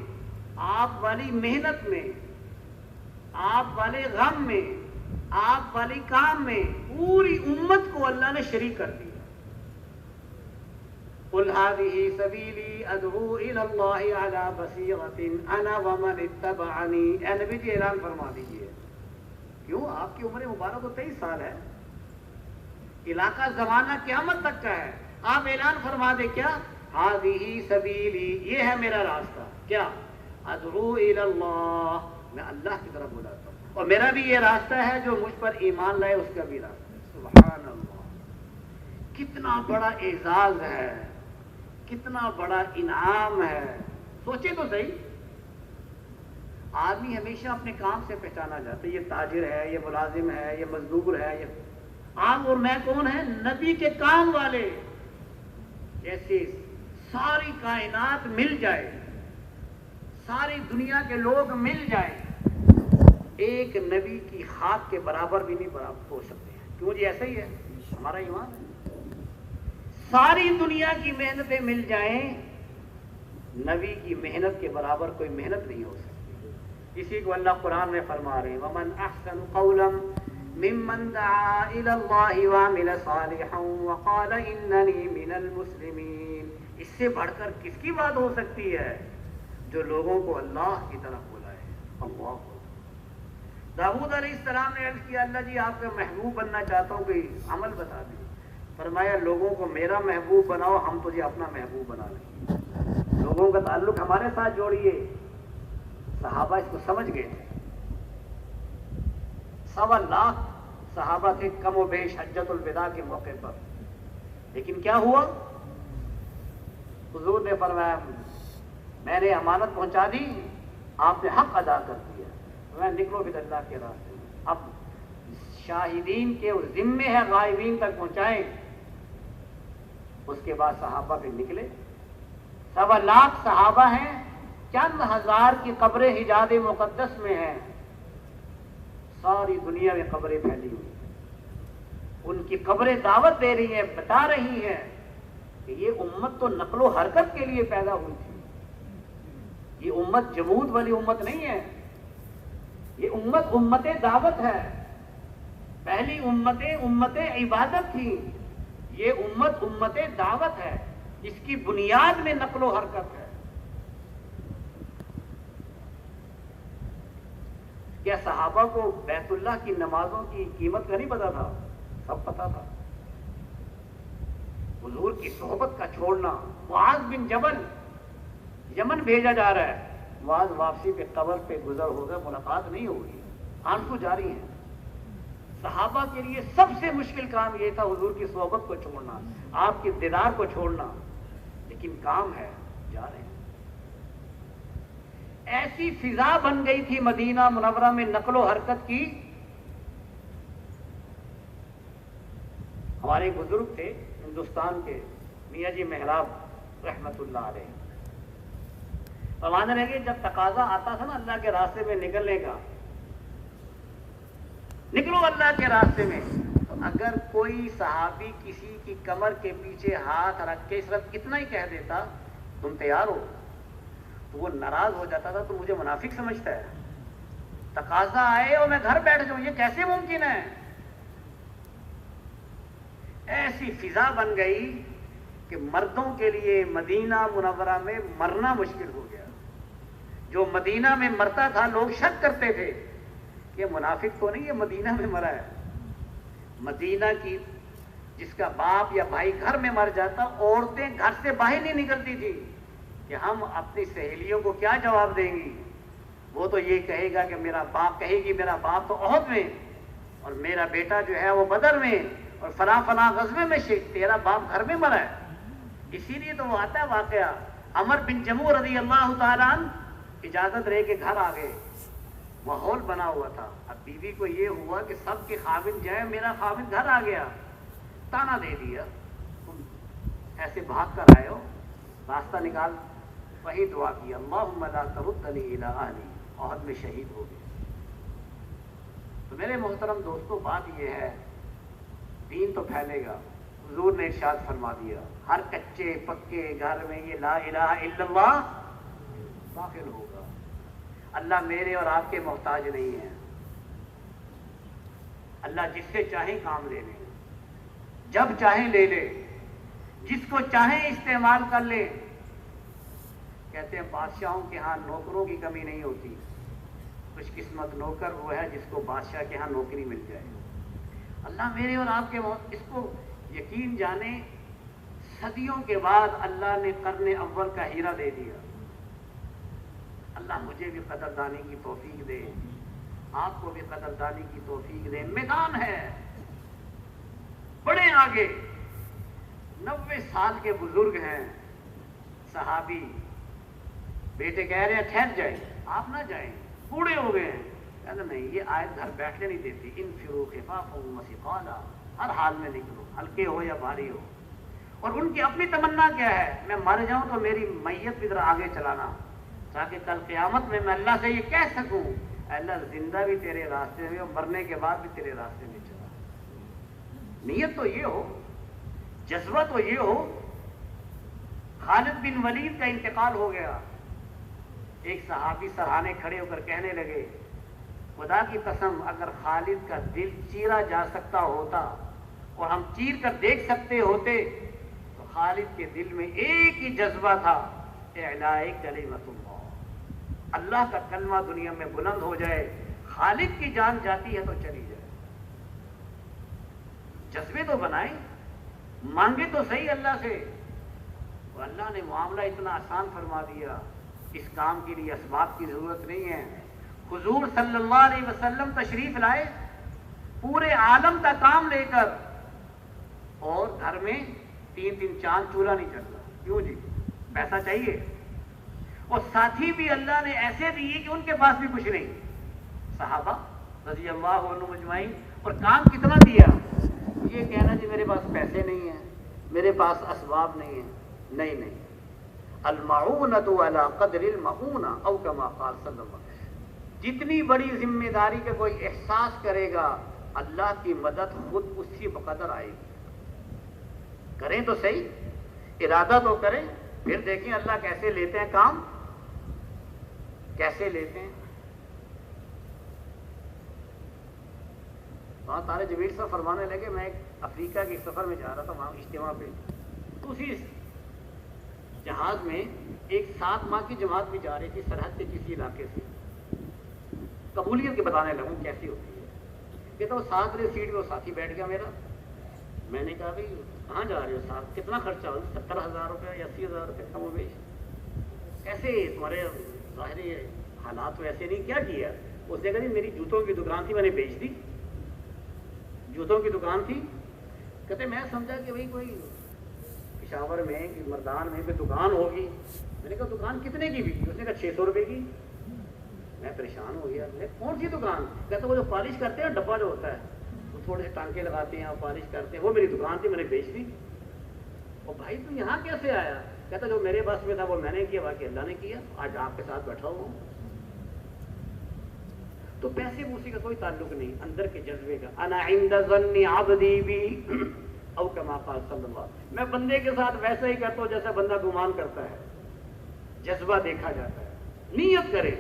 آپ والی محنت میں، آپ والے غم میں، آپ والی کام میں پوری امت کو اللہ نے شریک کر دیا۔ قُلْ هَٰذِهِ سَبِيلِي أَدْعُو إِلَى اللَّهِ عَلَىٰ بَصِيرَةٍ أَنَا وَمَنِ اتَّبَعَنِي۔ اے نبی جی اعلان فرما دیجئے۔ کیوں؟ آپ کی عمر مبارک تو 23 سال ہے، علاقہ زمانہ قیامت تک کا ہے۔ آپ اعلان فرما دیں کیا؟ هَٰذِهِ سَبِيلِي، یہ ہے میرا راستہ۔ کیا؟ أَدْعُو إِلَى اللَّهِ، میں اللہ کی طرف بلاتا ہوں، اور میرا بھی یہ راستہ ہے، جو مجھ پر ایمان لائے اس کا بھی راستہ ہے۔ سبحان اللہ، کتنا بڑا اعزاز ہے، کتنا بڑا انعام ہے۔ سوچے تو صحیح، آدمی ہمیشہ اپنے کام سے پہچانا جاتا ہے، یہ تاجر ہے، یہ ملازم ہے، یہ مزدور ہے، یہ آپ اور میں کون ہیں؟ نبی کے کام والے۔ جیسے ساری کائنات مل جائے، ساری دنیا کے لوگ مل جائیں، ایک نبی کی خاک کے برابر بھی نہیں برابر ہو سکتے ہیں۔ کیوں جی؟ ایسا ہی ہے ہمارا ایمان ہے۔ ساری دنیا کی محنتیں مل جائیں، نبی کی محنت کے برابر کوئی محنت نہیں ہو سکتی۔ اسی کو اللہ قرآن میں فرما رہے ہیں، وَمَنْ أَحْسَنُ قَوْلًا مِّمَّنْ دَعَا إِلَى اللَّهِ وَعَمِلَ صَالِحًا وَقَالَ إِنَّنِي مِنَ الْمُسْلِمِينَ۔ اس سے بڑھ کر کس کی بات ہو سکتی ہے؟ جو لوگوں کو اللہ کی طرف بلائے۔ اللہ، داؤد علیہ السلام نے عرض کیا، اللہ جی آپ کا محبوب بننا چاہتا ہوں، کوئی عمل بتا دیں۔ فرمایا لوگوں کو میرا محبوب بناؤ، ہم تجھے اپنا محبوب بنا لیں گے۔ لوگوں کا تعلق ہمارے ساتھ جوڑیے۔ صحابہ اس کو سمجھ گئے تھے۔ 1.25 لاکھ صحابہ تھے کم و بیش حجۃ الوداع کے موقع پر، لیکن کیا ہوا؟ حضور نے فرمایا میں نے امانت پہنچا دی، آپ نے حق ادا کر دیا، میں نکلو بھی اللہ کے راستے میں۔ اب شاہدین کے ذمے ہے غائبین تک پہنچائیں۔ اس کے بعد صحابہ پھر نکلے، 1.25 لاکھ صحابہ ہیں، چند ہزار کی قبریں حجاز مقدس میں ہیں، ساری دنیا میں قبریں پھیلی ہوئی، ان کی قبریں دعوت دے رہی ہیں، بتا رہی ہیں کہ یہ امت تو نقل و حرکت کے لیے پیدا ہوئی تھی، یہ امت جمود والی امت نہیں ہے، یہ امت امت دعوت ہے۔ پہلی امتیں امت عبادت تھی، یہ امت امت دعوت ہے، اس کی بنیاد میں نقل و حرکت ہے۔ کیا صحابہ کو بیت اللہ کی نمازوں کی قیمت کا نہیں پتا تھا؟ سب پتا تھا۔ حضور کی صحبت کا چھوڑنا، معاذ بن جبل یمن بھیجا جا رہا ہے، معاذ واپسی پہ قبر پہ گزر ہوگا، ملاقات نہیں ہوگی، آنسو جاری ہیں۔ صحابہ کے لیے سب سے مشکل کام یہ تھا حضور کی صحبت کو چھوڑنا، آپ کے دیدار کو چھوڑنا، لیکن کام ہے، جا رہے ہیں۔ ایسی فضا بن گئی تھی مدینہ منورہ میں نقل و حرکت کی. ہمارے بزرگ تھے ہندوستان کے میاں جی محراب رحمت اللہ علیہ، فرمانے لگے جب تقاضا آتا تھا نا اللہ کے راستے میں نکلنے کا، نکلو اللہ کے راستے میں، تو اگر کوئی صحابی کسی کی کمر کے پیچھے ہاتھ رکھ کے صرف اتنا ہی کہہ دیتا تم تیار ہو، تو وہ ناراض ہو جاتا تھا، تو مجھے منافق سمجھتا ہے. تقاضا آئے اور میں گھر بیٹھ جاؤں، یہ کیسے ممکن ہے؟ ایسی فضا بن گئی کہ مردوں کے لیے مدینہ منورہ میں مرنا مشکل ہو گیا. جو مدینہ میں مرتا تھا لوگ شک کرتے تھے کہ منافق تو نہیں، یہ مدینہ میں مرا ہے. مدینہ کی جس کا باپ یا بھائی گھر میں مر جاتا، عورتیں گھر سے باہر نہیں نکلتی تھی کہ ہم اپنی سہیلیوں کو کیا جواب دیں گی. وہ تو یہ کہے گا کہ میرا باپ، کہے گی میرا باپ تو احد میں اور میرا بیٹا جو ہے وہ بدر میں اور فلاں فلاں غزوے میں شہید، تیرا باپ گھر میں مرا ہے. اسی لیے تو وہ آتا ہے واقعہ، عمر بن جموح رضی اللہ تعالیٰ عنہ اجازت رہے کہ گھر آ گئے، ماحول بنا ہوا تھا. اب بیوی کو یہ ہوا کہ سب کے خاوند جائے، میرا خاوند گھر آ گیا، تانا دے دیا، تم ایسے بھاگ کر آئے ہو، راستہ نکال. وہی دعا کی اللہم لا تردنی الی اہلی، احد میں شہید ہو گئے. تو میرے محترم دوستو، بات یہ ہے دین تو پھیلے گا. حضور نے ارشاد فرما دیا ہر کچے پکے گھر میں یہ لا الہ الا اللہ داخل ہوگا. اللہ میرے اور آپ کے محتاج نہیں ہے. اللہ جس سے چاہیں کام لے لے، جب چاہیں لے لے، جس کو چاہیں استعمال کر لے. کہتے ہیں بادشاہوں کے ہاں نوکروں کی کمی نہیں ہوتی، خوش قسمت نوکر وہ ہے جس کو بادشاہ کے ہاں نوکری مل جائے. اللہ میرے اور آپ کے اس کو یقین جانے، صدیوں کے بعد اللہ نے قرن اول کا ہیرا دے دیا. اللہ مجھے بھی قدردانی کی توفیق دے، آپ کو بھی قدردانی کی توفیق دے. میدان ہے بڑے آگے، 90 سال کے بزرگ ہیں صحابی، بیٹے کہہ رہے ہیں ٹھہر جائیں، آپ نہ جائیں، بوڑھے ہو گئے ہیں. کہتے نہیں، یہ آیت گھر بیٹھنے نہیں دیتی. انفروا خفافا وثقالا، ہر حال میں نکلو، ہلکے ہو یا بھاری ہو. اور ان کی اپنی تمنا کیا ہے؟ میں مر جاؤں تو میری میت کی طرح آگے چلانا، تاکہ کل قیامت میں اللہ سے یہ کہہ سکوں اللہ زندہ بھی تیرے راستے میں اور مرنے کے بعد بھی تیرے راستے میں چلا. نیت تو یہ ہو، جذبہ تو یہ ہو. خالد بن ولید کا انتقال ہو گیا. ایک صحابی سرہانے کھڑے ہو کر کہنے لگے خدا کی قسم اگر خالد کا دل چیرا جا سکتا ہوتا اور ہم چیر کر دیکھ سکتے ہوتے تو خالد کے دل میں ایک ہی جذبہ تھا، اعلاء کلمۃ اللہ، اللہ کا کلمہ دنیا میں بلند ہو جائے. خالد کی جان جاتی ہے تو چلی جائے. جذبے تو بنائیں، مانگے تو صحیح اللہ سے. اور اللہ نے معاملہ اتنا آسان فرما دیا، اس کام کے لیے اسباب کی ضرورت نہیں ہے. حضور صلی اللہ علیہ وسلم تشریف لائے پورے عالم کا کام لے کر، اور گھر میں 3 چاند چولہا نہیں چل رہا. کیوں جی؟ پیسہ چاہیے. اور ساتھی بھی اللہ نے ایسے دیے کہ ان کے پاس بھی کچھ نہیں. صحابہ رضی اللہ عنہم اجمعین. اور کام کتنا دیا؟ یہ کہنا جی میرے پاس پیسے نہیں ہیں، میرے پاس اسباب نہیں ہیں. نہیں، المعونۃ علی قدر المعونہ او کما قال صلی اللہ علیہ وسلم. جتنی بڑی ذمہ داری کا کوئی احساس کرے گا اللہ کی مدد خود اسی بقدر آئے گی. کریں تو صحیح، ارادہ تو کریں، پھر دیکھیں اللہ کیسے لیتے ہیں کام، کیسے لیتے ہیں. وہاں طارق جمیل صاحب فرمانے لگے میں ایک افریقہ کے سفر میں جا رہا تھا، وہاں اجتماع پہ، تو اسی جہاز میں ایک 7 ماہ کی جماعت بھی جا رہی تھی سرحد کے کسی علاقے سے. قبولیت کے بتانے لگوں کیسی ہوتی ہے. کہتا وہ 7 سیٹ میں وہ ساتھی بیٹھ گیا میرا. میں نے کہا بھائی کہاں جا رہے ہو صاحب، کتنا خرچہ ہو؟ 70,000 روپیہ یا 80,000 روپے کم و بیش. کیسے تمہارے ظاہری حالات تو ایسے نہیں، کیا کیا؟ اس نے کہا جی میری جوتوں کی دکان تھی، میں نے بیچ دی. جوتوں کی دکان تھی. کہتے میں سمجھا کہ بھائی کوئی پشاور میں کہ مردان میں کوئی دکان ہوگی. میں نے کہا دکان کتنے کی بکی؟ اس نے کہا 600 روپے کی. میں پریشان ہو گیا. میں کون سی دکان؟ کہتا وہ جو پالش کرتے ہیں ڈبہ جو ہوتا ہے وہ تھوڑے سے ٹانکے لگاتے ہیں اور پالش کرتے ہیں, وہ میری دکان تھی, میں نے بیچ دی. اور بھائی تو یہاں کیسے آیا؟ کہتا جو میرے بس میں تھا وہ میں نے کیا, باقی اللہ نے کیا, آج آپ کے ساتھ بیٹھا ہوا ہوں. تو پیسے پوسی کا کوئی تعلق نہیں, اندر کے جذبے کا. انا عند ظن عبدی بی او کما قال صلی اللہ. میں بندے کے ساتھ ویسا ہی کرتا ہوں جیسا بندہ گمان کرتا ہے. جذبہ دیکھا جاتا ہے. نیت کرے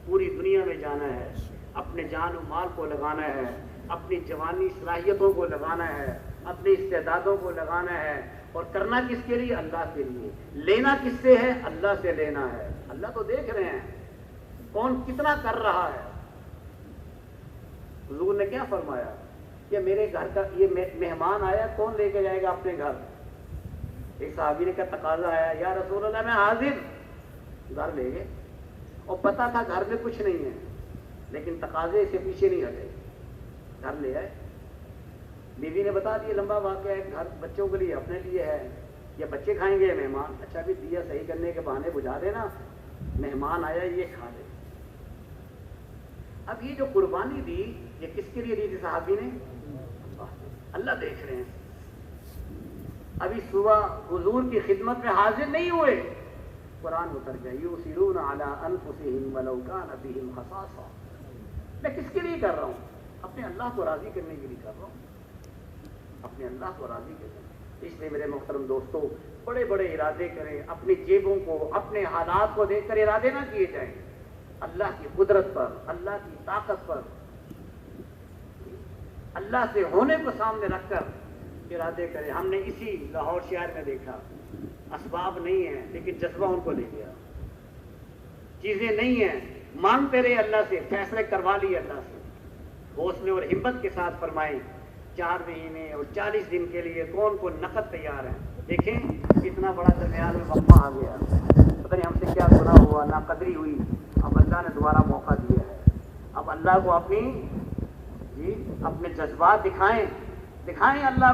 پوری دنیا میں جانا ہے, اپنے جان و مال کو لگانا ہے, اپنی جوانی صلاحیتوں کو لگانا ہے, اپنی استعدادوں کو لگانا ہے, اور کرنا کس کے لیے؟ اللہ کے لیے. لینا کس سے ہے؟ اللہ سے لینا ہے. اللہ تو دیکھ رہے ہیں کون کتنا کر رہا ہے. حضور نے کیا فرمایا کہ میرے گھر کا یہ مہمان آیا, کون لے کے جائے گا اپنے گھر؟ ایک صحابی نے کہا تقاضا آیا, یا رسول اللہ میں حاضر. گھر لے گئے, اور پتا تھا گھر میں کچھ نہیں ہے, لیکن تقاضے سے پیچھے نہیں ہٹے, گھر لے آئے. بیوی نے بتا دیا لمبا واقعہ ہے, گھر بچوں کے لیے اپنے لیے ہے, یا بچے کھائیں گے مہمان. اچھا بھی دیا صحیح کرنے کے بہانے بجھا دینا, مہمان آیا یہ کھا لے. اب یہ جو قربانی دی یہ کس کے لیے دی تھی صحابی نے؟ اللہ دیکھ رہے ہیں. ابھی صبح حضور کی خدمت میں حاضر نہیں ہوئے, قرآن اتر گیا یؤثرون علی انفسہم ولو کان بہم خصاصہ. میں کس کے لیے کر رہا ہوں؟ اپنے اللہ کو راضی کرنے کے لیے کر رہا ہوں, اپنے اللہ کو راضی کرنے. اس لیے میرے محترم دوستو, بڑے بڑے ارادے کریں, اپنی جیبوں کو اپنے حالات کو دیکھ کر ارادے نہ کیے جائیں. اللہ کی قدرت پر, اللہ کی طاقت پر, اللہ سے ہونے کو سامنے رکھ کر ارادے کریں. ہم نے اسی لاہور شہر میں دیکھا, اسباب نہیں ہیں لیکن جذبہ ان کو لے گیا. چیزیں نہیں ہیں, مانگتے رہے اللہ سے, فیصلے کروا لیے اللہ سے. حوصلے اور ہمت کے ساتھ فرمائیں 4 مہینے اور 40 دن کے لیے کون کو نقد تیار ہے. دیکھیں اتنا بڑا درمیان میں وقفہ آ گیا, پتہ نہیں ہم سے کیا گناہ ہوا, ناقدری ہوئی. اب اللہ نے دوبارہ موقع دیا ہے. اب اللہ کو اپنے جذبات دکھائیں اللہ